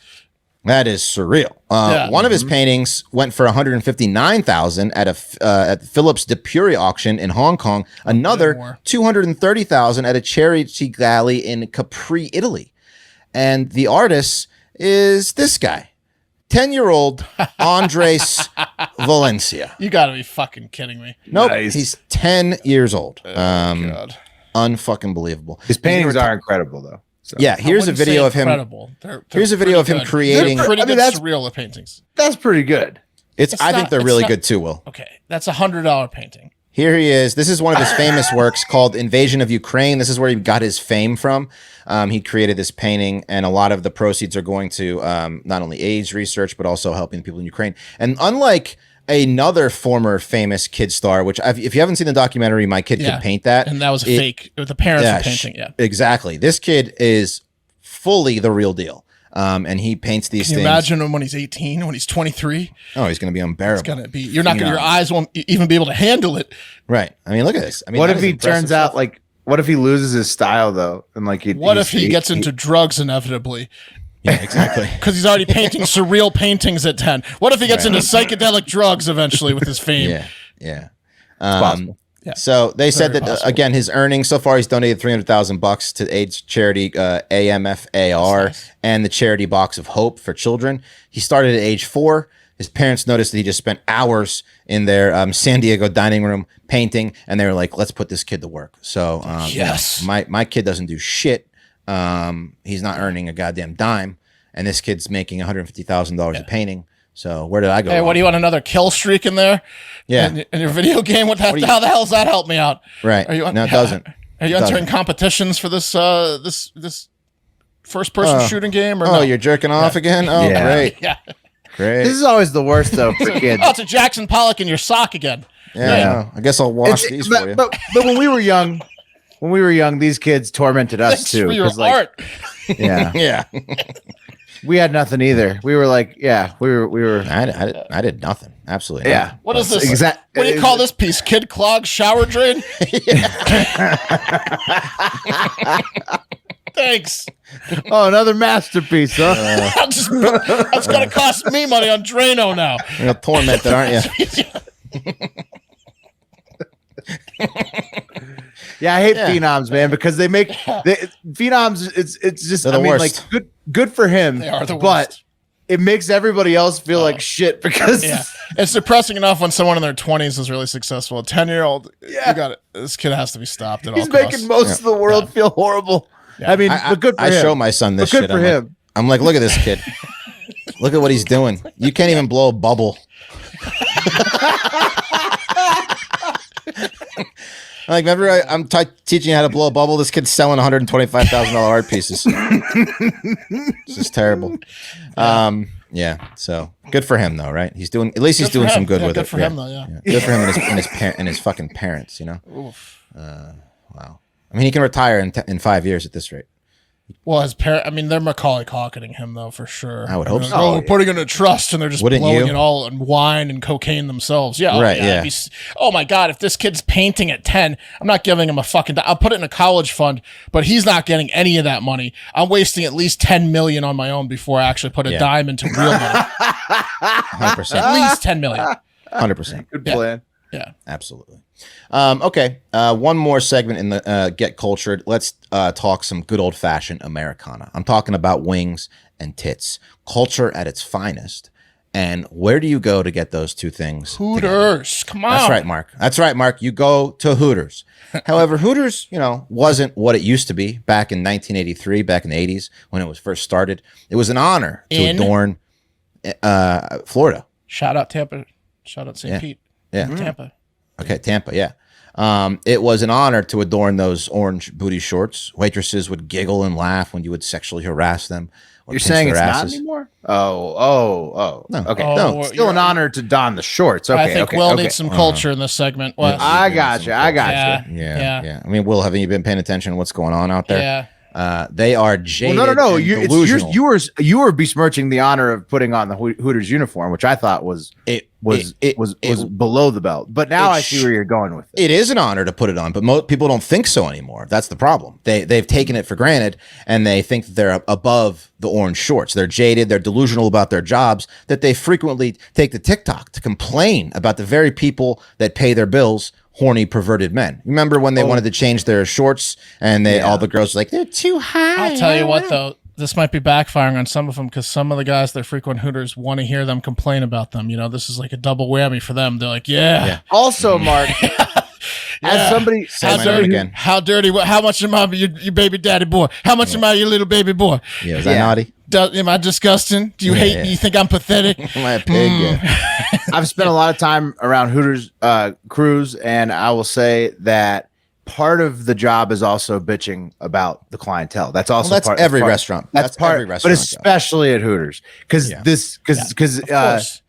That is surreal. Yeah. One of his paintings went for 159,000 at at Phillips de Puri auction in Hong Kong. Another more. 230,000 at a charity galley in Capri, Italy. And the artist is this guy, 10-year-old Andres Valencia. You got to be fucking kidding me. Nope, Nice. he's 10 years old. God. Unfucking believable. His paintings are incredible though. So. Yeah, here's a wouldn't say video of him. incredible. They're Here's a video of him pretty good. creating. They're pretty I mean, good that's- surreal paintings. That's pretty good. I think they're it's really not- good too, Will. Okay, that's $100 painting. Here he is. This is one of his famous works called Invasion of Ukraine. This is where he got his fame from. He created this painting, and a lot of the proceeds are going to not only AIDS research, but also helping people in Ukraine. And unlike another former famous kid star, which if you haven't seen the documentary, My Kid Could Paint That. And that was a fake. The parents were painting, Exactly. This kid is fully the real deal. And he paints these things. Can you imagine him when he's 18, when he's 23? Oh, he's going to be unbearable. It's going to be, you're not going to, your eyes won't even be able to handle it. Right. I mean, look at this. I mean, what if he turns out like, what if he loses his style though? And like, what if he gets into drugs inevitably? Yeah, exactly. Because he's already painting surreal paintings at 10. What if he gets into psychedelic drugs eventually with his fame? Yeah. It's possible. Yeah. So they said that again, his earnings so far, he's donated $300,000 to AIDS charity AMFAR nice. And the charity Box of Hope for Children. He started at age 4. His parents noticed that he just spent hours in their San Diego dining room painting, and they were like, "Let's put this kid to work." So yes, my kid doesn't do shit. He's not earning a goddamn dime, and this kid's making $150,000 a painting. So where did I go? Hey, what do you want? Another kill streak in there? Yeah, in your video game. How the hell does that help me out? Right. No, it doesn't. Are you entering competitions for this this first person shooting game? Or no? You're jerking off again? Oh, great. Yeah. Great. This is always the worst though for kids. Oh, it's a Jackson Pollock in your sock again. Yeah. I guess I'll wash these for you. But when we were young, these kids tormented us Thanks too. for your art. Yeah. Yeah. We had nothing either. We were like, we were. I did nothing. Absolutely. Yeah. Nothing. What is this? What do you call this piece? Kid clog shower drain? Thanks. Oh, another masterpiece, huh? That's gonna cost me money on Drano now. You're tormented, aren't you? Yeah, I hate phenoms, man, because they make phenoms. It's just They're the worst. like good for him. They are the worst. But it makes everybody else feel like shit because it's depressing enough when someone in their 20s is really successful. A 10-year-old, you got it. This kid has to be stopped at all he's costs. making most of the world feel horrible. Yeah. I mean, but good for him. I show my son this shit. Good for him. I'm like, look at this kid. Look at what he's doing. You can't even blow a bubble. Like, remember, I'm teaching you how to blow a bubble. This kid's selling $125,000 art pieces. This is terrible. Yeah. So good for him, though, right? He's doing. At least he's doing some good with it. Good for him, though. Yeah. Good for him and his fucking parents. You know. Oof. Wow. I mean, he can retire in 5 years at this rate. Well, his parents, I mean, they're Macaulay Culkining him, though, for sure. I would hope so. Oh, we're putting it in a trust, and they're just blowing it all in wine and cocaine themselves. Yeah. Right, yeah. Oh, my God, if this kid's painting at 10, I'm not giving him a fucking... I'll put it in a college fund, but he's not getting any of that money. I'm wasting at least $10 million on my own before I actually put a dime into real money. 100%. At least $10 million. 100%. Good plan. Yeah. Absolutely. Okay. One more segment in the Get Cultured. Let's talk some good old fashioned Americana. I'm talking about wings and tits, culture at its finest. And where do you go to get those two things? Hooters. Together? Come on. That's right, Mark. You go to Hooters. However, Hooters, wasn't what it used to be back in 1983, back in the 80s when it was first started. It was an honor to adorn Florida. Shout out Tampa. Shout out St. Pete. Yeah. Tampa. Okay, Tampa, yeah. It was an honor to adorn those orange booty shorts. Waitresses would giggle and laugh when you would sexually harass them. You're saying it's not anymore? Oh. No. Okay. No, still an honor to don the shorts. Okay. I think Will needs some culture in this segment. What? I got you. Yeah. I mean, Will, haven't you been paying attention to what's going on out there? Yeah. They are jaded. Well, no. And delusional. You were besmirching the honor of putting on the Hooters uniform, which I thought was below the belt. But now I see where you're going with it. It is an honor to put it on, but most people don't think so anymore. That's the problem. They've taken it for granted, and they think that they're above the orange shorts. They're jaded. They're delusional about their jobs. That they frequently take to TikTok to complain about the very people that pay their bills. Horny, perverted men. Remember when they wanted to change their shorts and all the girls were like, they're too high. I'll tell you what, though, this might be backfiring on some of them because some of the guys that frequent Hooters want to hear them complain about them. This is like a double whammy for them. They're like, yeah. Also, Mark, as somebody, how dirty, how much am I your baby daddy boy? How much am I your little baby boy? Yeah, was that naughty? Am I disgusting? Do you hate me? You think I'm pathetic? Am I a pig? Yeah. I've spent a lot of time around Hooters crews, and I will say that part of the job is also bitching about the clientele. That's also Well, that's every restaurant. That's part, every restaurant, but especially at Hooters, because Of course.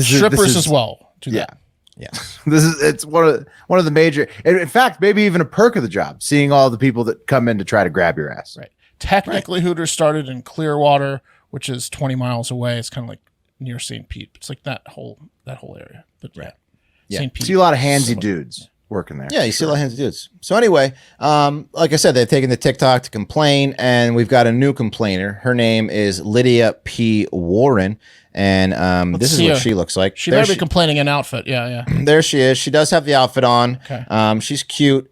Strippers as well. Do that. Yeah. It's one of the major, in fact, maybe even a perk of the job, seeing all the people that come in to try to grab your ass. Right. Technically, Hooters started in Clearwater, which is 20 miles away. It's kind of like near St. Pete. It's like that whole area. But yeah. St. Pete. See a lot of handsy dudes working there. Yeah, you see a lot of hands of dudes. So anyway, like I said, they've taken the TikTok to complain, and we've got a new complainer. Her name is Lydia P. Warren, and this is what she looks like. She might be complaining in outfit. Yeah. There she is. She does have the outfit on. Okay. She's cute.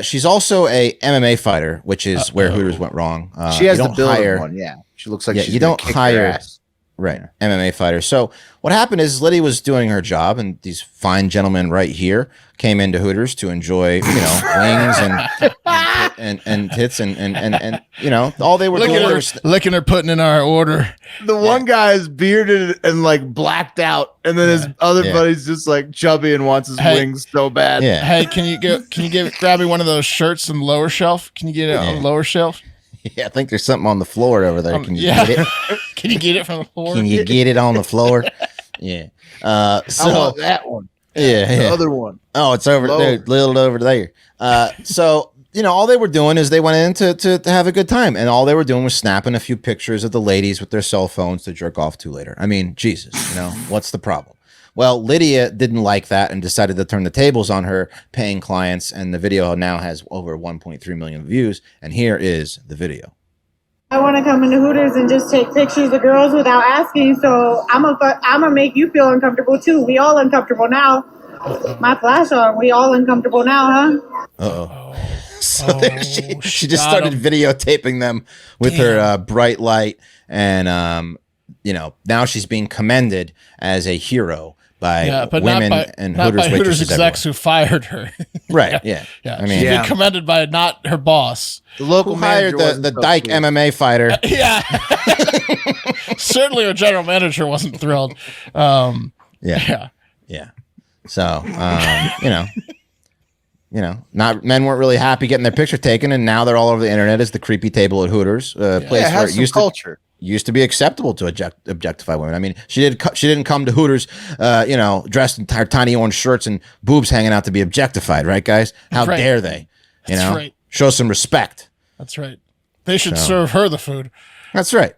She's also a MMA fighter, which is where Hooters went wrong. She has the build one. Yeah, she looks like she's you don't hire MMA fighter. So what happened is Lydia was doing her job, and these fine gentlemen right here came into Hooters to enjoy, wings and tits and all they were doing was looking her putting in our order. The one guy is bearded and like blacked out, and then his other buddy's just like chubby and wants his wings so bad. Yeah. Hey, can you grab me one of those shirts on the lower shelf? Can you get it on the lower shelf? Yeah, I think there's something on the floor over there. Can you get it? Can you get it from the floor? Can you get it on the floor? Yeah. I want that one. The other one. Oh, it's over there, little over there. So all they were doing is they went in to have a good time, and all they were doing was snapping a few pictures of the ladies with their cell phones to jerk off to later. I mean, Jesus, what's the problem? Well, Lydia didn't like that and decided to turn the tables on her paying clients, and the video now has over 1.3 million views, and here is the video. I want to come into Hooters and just take pictures of girls without asking, so I'm gonna make you feel uncomfortable too. We all uncomfortable now. My flash on. We all uncomfortable now, huh? Uh-oh. So she just started videotaping them with her bright light, and now she's being commended as a hero by women and Hooters execs who fired her. Right. Yeah. I mean, she's being commended by not her boss. The local who hired the dyke MMA fighter. Yeah. Certainly her general manager wasn't thrilled. Yeah. So, not men weren't really happy getting their picture taken, and now they're all over the internet as the creepy table at Hooters, place where it used to be acceptable to objectify women. I mean, she didn't come to Hooters, dressed in tiny orange shirts and boobs hanging out to be objectified, right, guys? How dare they? That's right. Show some respect. That's right. They should serve her the food. That's right.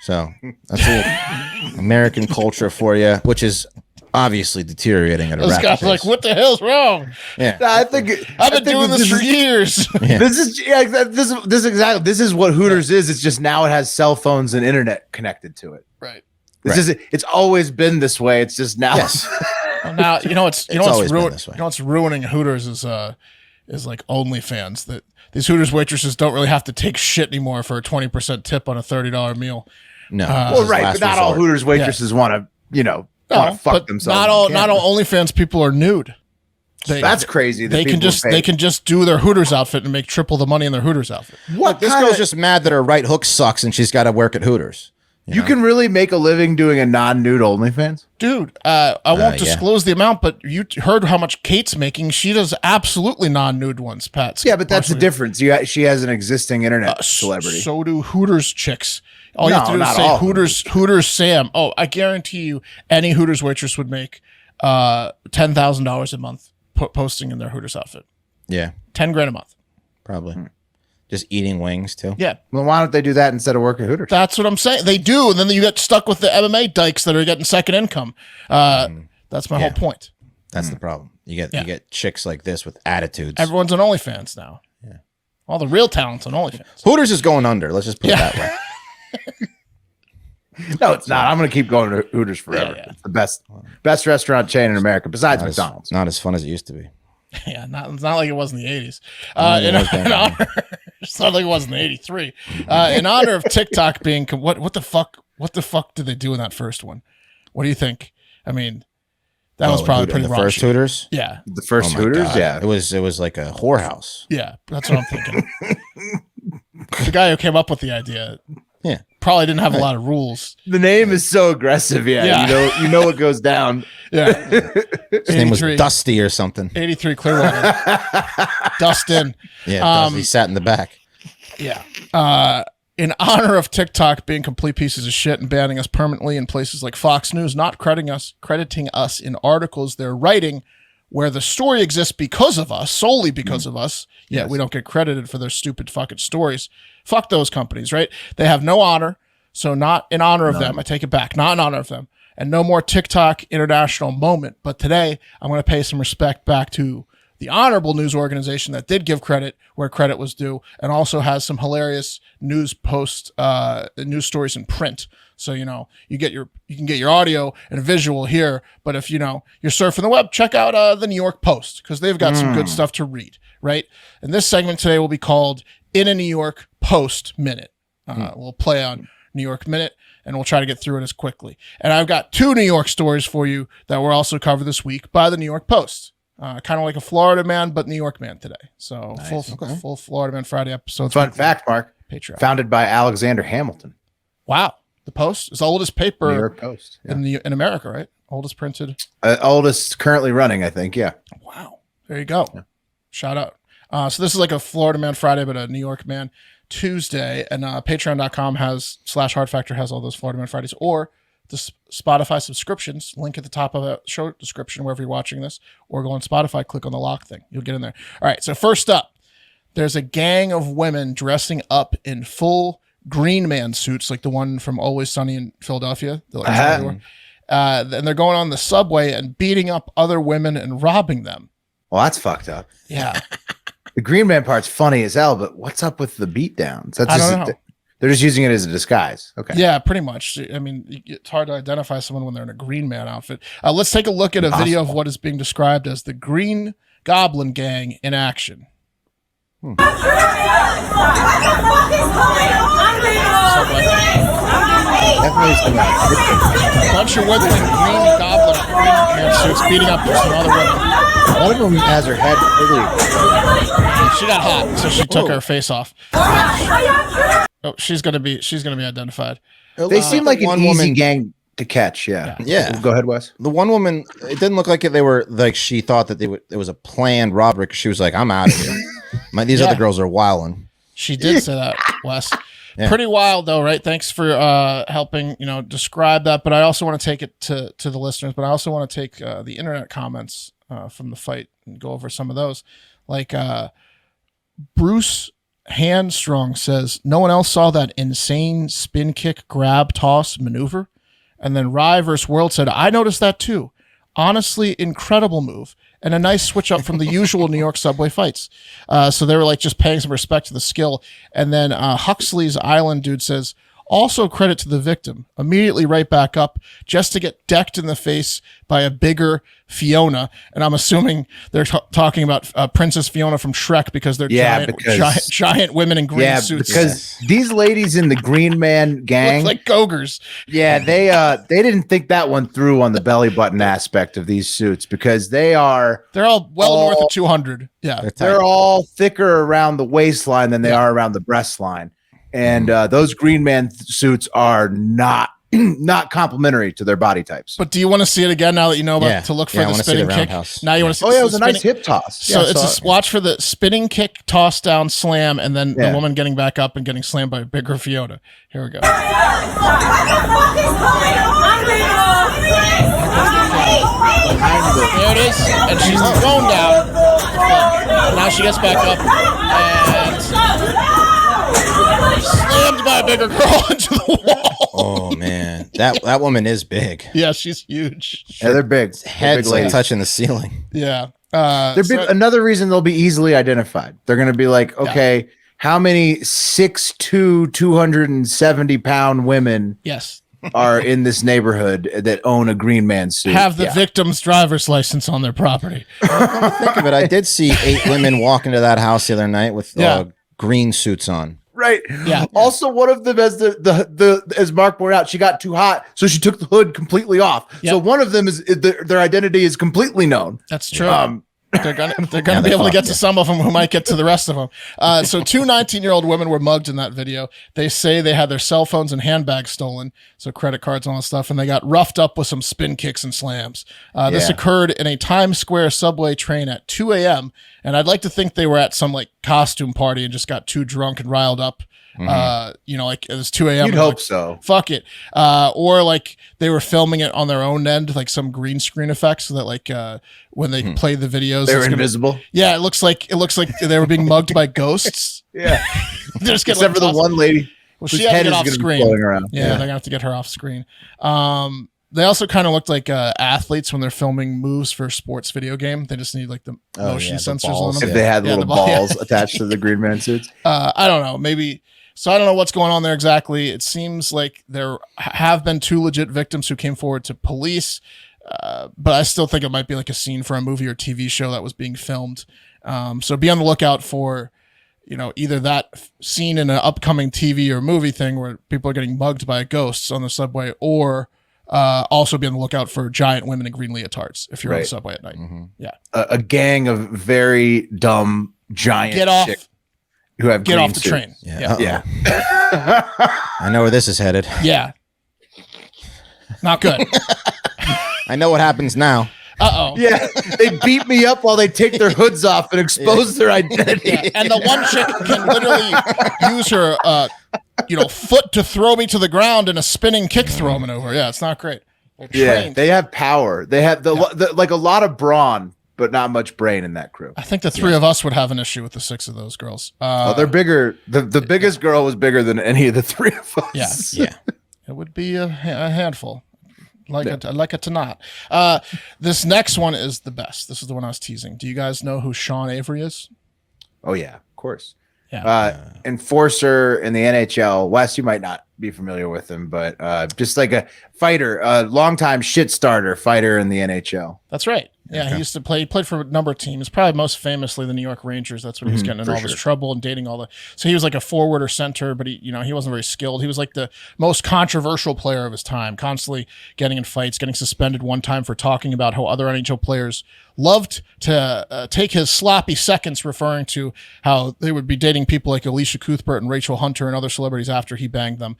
So that's a American culture for you, which is obviously deteriorating at a rapid pace. Like, what the hell's wrong? Yeah, I've been doing this for years. Yeah. This is what Hooters is. It's just now it has cell phones and internet connected to it. Right. It's always been this way. It's just now. Yes. Well, now what's ruining Hooters is like OnlyFans. That these Hooters waitresses don't really have to take shit anymore for a 20% tip on a $30 meal. No. But not all Hooters waitresses want to fuck themselves. Not all OnlyFans people are nude. That's crazy. They can just do their Hooters outfit and make triple the money in their Hooters outfit. This girl's just mad that her right hook sucks and she's got to work at Hooters. You can really make a living doing a non-nude OnlyFans? Dude, I won't disclose the amount, but you heard how much Kate's making. She does absolutely non-nude ones, Pat. Yeah, but that's the difference. She has an existing internet celebrity. So do Hooters chicks. All you have to do is say Hooters Sam. Oh, I guarantee you any Hooters waitress would make $10,000 a month posting in their Hooters outfit. Yeah. $10,000 a month. Probably. Just eating wings too. Yeah. Well, why don't they do that instead of work at Hooters? That's what I'm saying. They do, and then you get stuck with the MMA dykes that are getting second income. That's my whole point. That's the problem. You get chicks like this with attitudes. Everyone's on OnlyFans now. Yeah. All the real talent's on OnlyFans. Hooters is going under. Let's just put it that way. No, it's not. I'm going to keep going to Hooters forever. Yeah. It's the best restaurant chain in America besides McDonald's. Not as fun as it used to be. Yeah, it's not like it was in the 80s. It's not like it was in the 83. In honor of TikTok being what the fuck did they do in that first one? What do you think? I mean, that was probably pretty raunchy. First Hooters? Yeah. The first Hooters? God. Yeah. It was like a whorehouse. Yeah, that's what I'm thinking. The guy who came up with the idea. Probably didn't have a lot of rules. The name is so aggressive. Yeah. You know what goes down. Yeah. His name was Dusty or something. 83 Clearwater. Dustin. Yeah, Dusty sat in the back. Yeah. In honor of TikTok being complete pieces of shit and banning us permanently in places like Fox News, not crediting us in articles they're writing where the story exists because of us, solely because of us. Yeah, we don't get credited for their stupid fucking stories. Fuck those companies, right? They have no honor. So not in honor of them. I take it back. Not in honor of them. And no more TikTok international moment. But today, I'm going to pay some respect back to the honorable news organization that did give credit where credit was due, and also has some hilarious news news stories in print. So, you can get your audio and visual here, but if, you're surfing the web, check out the New York Post, because they've got some good stuff to read, right? And this segment today will be called In a New York Post Minute. We'll play on New York Minute, and we'll try to get through it as quickly. And I've got 2 New York stories for you that were also covered this week by the New York Post. Kind of like a Florida man, but New York man today. So nice. Full Florida Man Friday episode. Fun fact, Mark. Patreon. Founded by Alexander Hamilton. Wow. The Post is the oldest paper New York Post, in America, right? Oldest printed. Oldest currently running, I think. Yeah. Wow. There you go. Yeah. Shout out. So this is like a Florida Man Friday, but a New York Man Tuesday. And patreon.com /Hard Factor has all those Florida Man Fridays, or the Spotify subscriptions, link at the top of the show description wherever you're watching this, or go on Spotify, click on the lock thing. You'll get in there. All right. So first up, there's a gang of women dressing up in full Green Man suits, like the one from Always Sunny in Philadelphia. And they're going on the subway and beating up other women and robbing them. Well, that's fucked up. Yeah. The Green Man part's funny as hell, but what's up with the beatdowns? I don't know. They're just using it as a disguise. Okay. Yeah, pretty much. I mean, it's hard to identify someone when they're in a Green Man outfit. Let's take a look at a video of what is being described as the Green Goblin Gang in action. A bunch of women in green goblin suits beating up some other women. One of them has her head really. She got hot, so she took her face off. Oh, she's gonna be identified. They seem like an easy gang to catch. Yeah. Go ahead, Wes. The one woman, it didn't look like they were like, she thought that it was a planned robbery, because she was like, "I'm out of here. These other girls are wilding." She did say that, Wes. Yeah. Pretty wild though, right? Thanks for helping, describe that. But I also want to take it to the listeners, but I also want to take the internet comments from the fight and go over some of those. Like Bruce Handstrong says, no one else saw that insane spin kick, grab, toss maneuver. And then Rye vs. World said, I noticed that too. Honestly, incredible move. And a nice switch up from the usual New York subway fights. So they were like just paying some respect to the skill. And then Huxley's Island dude says, also credit to the victim. Immediately right back up just to get decked in the face by a bigger Fiona. And I'm assuming they're talking about Princess Fiona from Shrek, because they're giant women in green suits. Because these ladies in the Green Man gang look like Gogers. Yeah, they didn't think that one through on the belly button aspect of these suits, because they're all north of 200. Yeah, they're all thicker around the waistline than they are around the breast line. And those Green Man suits are not complimentary to their body types. But do you want to see it again now that you know about to look for the spinning kick? Now you want to see? Oh yeah, it was a nice hip toss. So it's watch for the spinning kick, toss down, slam, and then the woman getting back up and getting slammed by a bigger Fiona. Here we go. There it is, and she's thrown down. Now she gets back up and slammed by a bigger girl into the wall. Oh man, that woman is big. Yeah, she's huge. Yeah, they're big. Heads like touching the ceiling. Yeah, they're big. Another reason they'll be easily identified. They're going to be like, okay, how many 6'2", 270-pound women? Yes. Are in this neighborhood that own a Green Man suit. Have the victim's driver's license on their property. Come to think of it, I did see 8 women walk into that house the other night with green suits on. Right. Yeah. Also, one of them, as as Mark pointed out, she got too hot, so she took the hood completely off. Yep. So one of them is their identity is completely known. That's true. They're gonna be able to get to some of them who might get to the rest of them. So 2 19-year-old women were mugged in that video. They say they had their cell phones and handbags stolen, so credit cards and all that stuff, and they got roughed up with some spin kicks and slams. This occurred in a Times Square subway train at 2 a.m., and I'd like to think they were at some like costume party and just got too drunk and riled up. Like it was 2 a.m. You'd hope like, so. Fuck it. Or like they were filming it on their own end, like some green screen effects, so that like when they play the videos, they were invisible. Yeah, it looks like they were being mugged by ghosts. Yeah, they're just getting, except for the one lady. Well, she had to get off screen. Around. Yeah, they're gonna have to get her off screen. They also kind of looked like athletes when they're filming moves for a sports video game. They just need like the motion sensors on them. If they had little balls attached to the Green Man suits. I don't know. Maybe. So I don't know what's going on there exactly. It seems like there have been 2 legit victims who came forward to police, but I still think it might be like a scene for a movie or TV show that was being filmed. So be on the lookout for, either that scene in an upcoming TV or movie thing where people are getting mugged by ghosts on the subway, or also be on the lookout for giant women in green leotards if you're on the subway at night. Yeah, a gang of very dumb giant chicks who have get off the suits. train. Yeah. I know where this is headed. Yeah. Not good. I know what happens now. Yeah, they beat me up while they take their hoods off and expose their identity. Yeah. And the one chick can literally use her foot to throw me to the ground and a spinning kick throw maneuver. Yeah, it's not great. Yeah, they have power. They have the like a lot of brawn, but not much brain in that crew. I think the 3 of us would have an issue with the 6 of those girls. They're bigger. The biggest girl was bigger than any of the 3 of us. Yeah. It would be a handful. Like it to not. This next one is the best. This is the one I was teasing. Do you guys know who Sean Avery is? Oh yeah, of course. Yeah. Enforcer in the NHL. Wes, you might not be familiar with him, but just like a fighter, a longtime shit starter fighter in the NHL. That's right. Yeah, he used to play. He played for a number of teams. Probably most famously the New York Rangers. That's when he was getting in all this trouble and dating all the. So he was like a forward or center, but he wasn't very skilled. He was like the most controversial player of his time. Constantly getting in fights, getting suspended one time for talking about how other NHL players loved to take his sloppy seconds, referring to how they would be dating people like Alicia Cuthbert and Rachel Hunter and other celebrities after he banged them.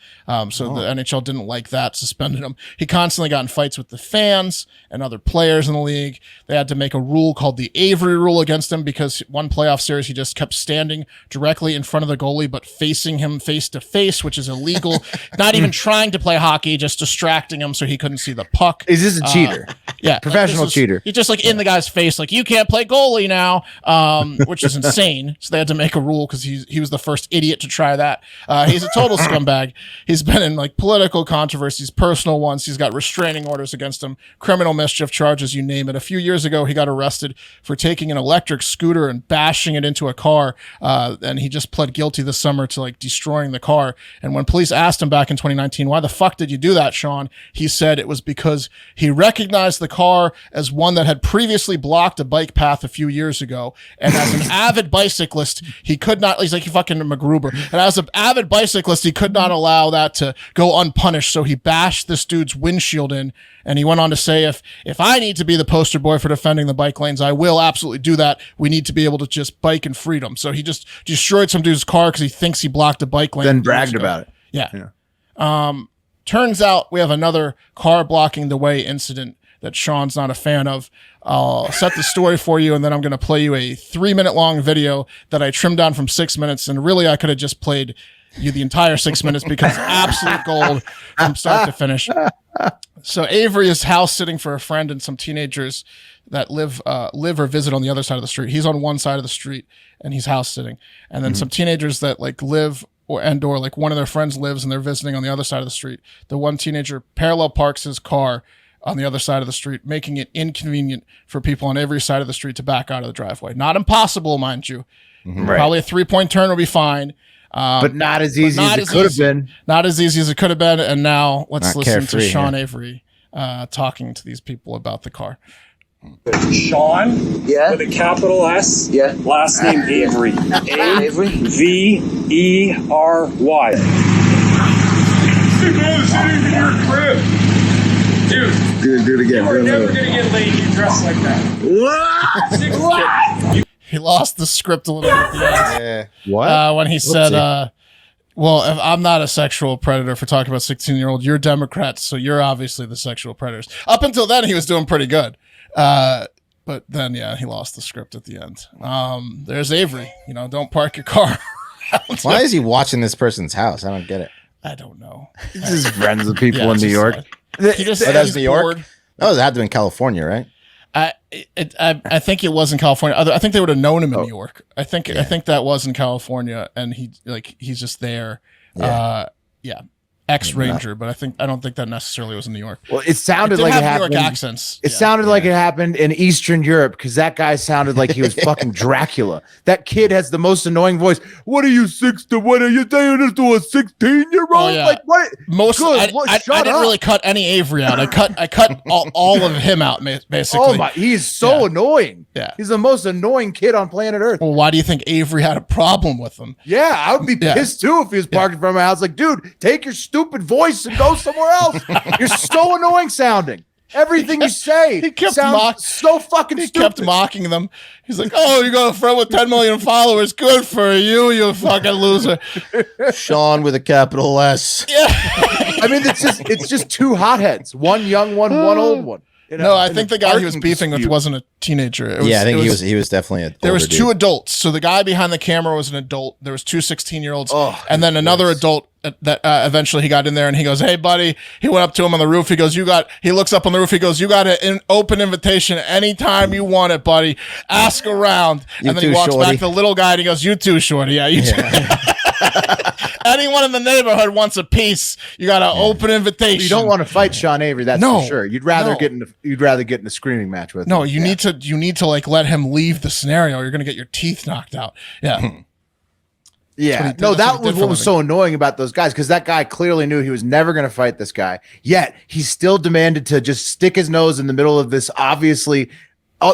So the NHL didn't like that, suspended him. He constantly got in fights with the fans and other players in the league. They had to make a rule called the Avery rule against him because one playoff series he just kept standing directly in front of the goalie but facing him face to face, which is illegal. Not even trying to play hockey, just distracting him so he couldn't see the puck. Is this a cheater? Yeah, professional cheater. He's just like in the guy's face, like, you can't play goalie now, which is insane. So they had to make a rule because he was the first idiot to try that. He's a total scumbag. He's been in like political controversies, personal ones. He's got restraining orders against him, criminal mischief charges, you name it. A few years ago, he got arrested for taking an electric scooter and bashing it into a car. And he just pled guilty this summer to like destroying the car. And when police asked him back in 2019, why the fuck did you do that, Sean? He said it was because he recognized the car as one that had previously blocked a bike path a few years ago. And as an avid bicyclist, he could not, he's like fucking MacGruber. And as an avid bicyclist, he could not allow that to go unpunished. So he bashed this dude's windshield in. And he went on to say, if I need to be the poster boy for defending the bike lanes, I will absolutely do that. We need to be able to just bike in freedom. So he just destroyed some dude's car because he thinks he blocked a bike lane. Then bragged about it. Yeah. Turns out we have another car blocking the way incident that Sean's not a fan of. I'll set the story for you, and then I'm going to play you a 3-minute long video that I trimmed down from 6 minutes. And really, I could have just played you the entire 6 minutes because absolute gold from start to finish. So Avery is house sitting for a friend and some teenagers that live or visit on the other side of the street. He's on one side of the street and he's house sitting. And then some teenagers that like live or like one of their friends lives and they're visiting on the other side of the street. The one teenager parallel parks his car on the other side of the street, making it inconvenient for people on every side of the street to back out of the driveway. Not impossible, mind you. Right. Probably a 3-point turn will be fine. But not as easy as it could have been. Not as easy as it could have been. And now let's listen to Sean yeah. Avery talking to these people about the car. Sean, Yeah. with a capital S, Yeah. last name Avery. Avery? Avery. Dude, gonna do it again. You are never gonna get laid. You dress like that. What? He lost the script a little bit at the end. What? When he said, well, if I'm not a sexual predator for talking about 16-year-old, you're Democrats, so you're obviously the sexual predators. Up until then, he was doing pretty good. But then, yeah, he lost the script at the end. There's Avery. Don't park your car. Why is he watching this person's house? I don't get it. I don't know. He's just friends with people Yeah, in it's New just York. He just that's he's New York? bored. That had to be in California, right? I think it was in California. I think they would have known him in New York. I think that was in California, and he's just there. Yeah. Ex-Ranger, but I don't think that necessarily was in New York. Well, it sounded It did like have it New happened. York accents. It sounded like it happened in Eastern Europe because that guy sounded like he was fucking Dracula. That kid has the most annoying voice. What are you 60? What are you saying this to a 16-year-old? Oh, yeah. Like what? Most Good. I didn't really cut any Avery out. I cut all of him out basically. Oh my, he is so annoying. Yeah. He's the most annoying kid on planet Earth. Well, why do you think Avery had a problem with him? Yeah, I would be pissed too if he was parked in front of my house. Like, dude, take your stupid voice and go somewhere else. You're so annoying sounding. Everything you say He kept sounds so fucking He stupid. kept mocking them. He's like, "Oh, you got a friend with 10 million followers. Good for you, you fucking loser." Sean with a capital S. Yeah. I mean, it's just two hotheads. One young one, one old one. No, I think the guy he was parking beefing with dispute. wasn't a teenager. It I think was, he was definitely a. There was older two dude. adults. So the guy behind the camera was an adult. There was two 16-year-olds, Oh, and then another adult that eventually he got in there and he goes, "Hey, buddy." He went up to him on the roof. He goes, he looks up on the roof. He goes, "You got an open invitation anytime you want it, buddy. Ask around." You And then he too, walks shorty. back to the little guy and he goes, "You too, shorty. Yeah, you too." Anyone in the neighborhood wants a piece. You got an open invitation. You don't want to fight Sean Avery, that's No, for sure. You'd rather no. get in a screaming match with him. No, you need to like let him leave the scenario. You're gonna get your teeth knocked out. Yeah. Yeah, what he did- no, that's what that he was did for what was a so annoying about those guys because that guy clearly knew he was never going to fight this guy. Yet he still demanded to just stick his nose in the middle of this obviously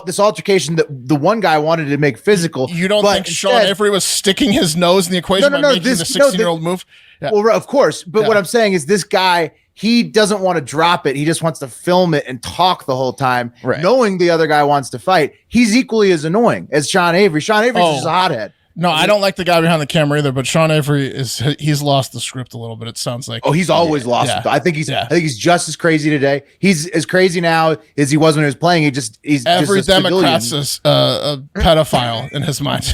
this altercation that the one guy wanted to make physical. You don't but think Sean instead- Avery was sticking his nose in the equation by making the 16-year-old move? Yeah. Well, of course, but Yeah. what I'm saying is this guy. He doesn't want to drop it. He just wants to film it and talk the whole time, Right. knowing the other guy wants to fight. He's equally as annoying as Sean Avery. Sean Avery's just a hothead. No, I don't like the guy behind the camera either, but Sean Avery he's lost the script a little bit. It sounds like. Oh, he's always lost Yeah. it. I think he's Yeah. just as crazy today. He's as crazy now as he was when he was playing. He's Every just a civilian. Democrat's a pedophile in his mind.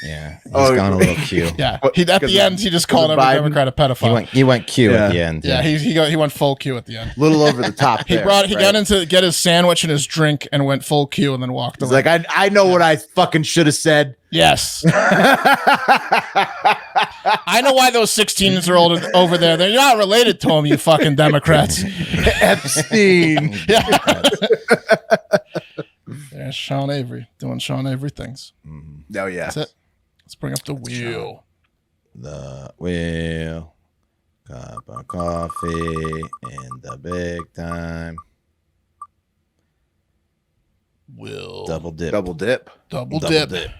Yeah, he's Oh, gone a little Q. Yeah, at the end he just called every Biden? Democrat a pedophile. He went Q Yeah. at the end. Yeah, he went full Q at the end. A little over the top. He got in to get his sandwich and his drink and went full Q and then walked He's away. like, I know what I fucking should have said. Yes. I know why those 16-year-olds are over there. They're not related to him, you fucking Democrats. Epstein. Yeah. There's Sean Avery doing Sean Avery things. Oh yeah. That's it. Let's bring up the wheel. The wheel, cup of coffee in the big time. Wheel. Double dip. Double dip. Double Double dip. dip.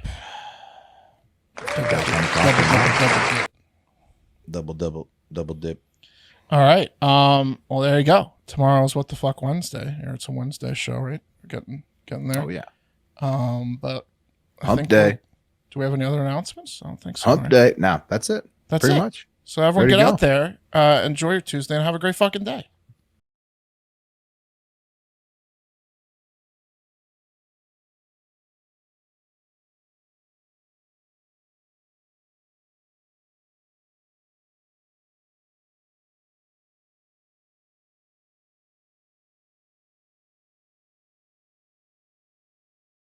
Double dip. All right. Well, there you go. Tomorrow's What the Fuck Wednesday. Or it's a Wednesday show, right? We're getting there. Oh yeah. But I Hump think day. do we have any other announcements? I don't think so. Hump right? day. No, that's it. That's pretty it. much. So everyone Ready get to out go. there, enjoy your Tuesday, and have a great fucking day.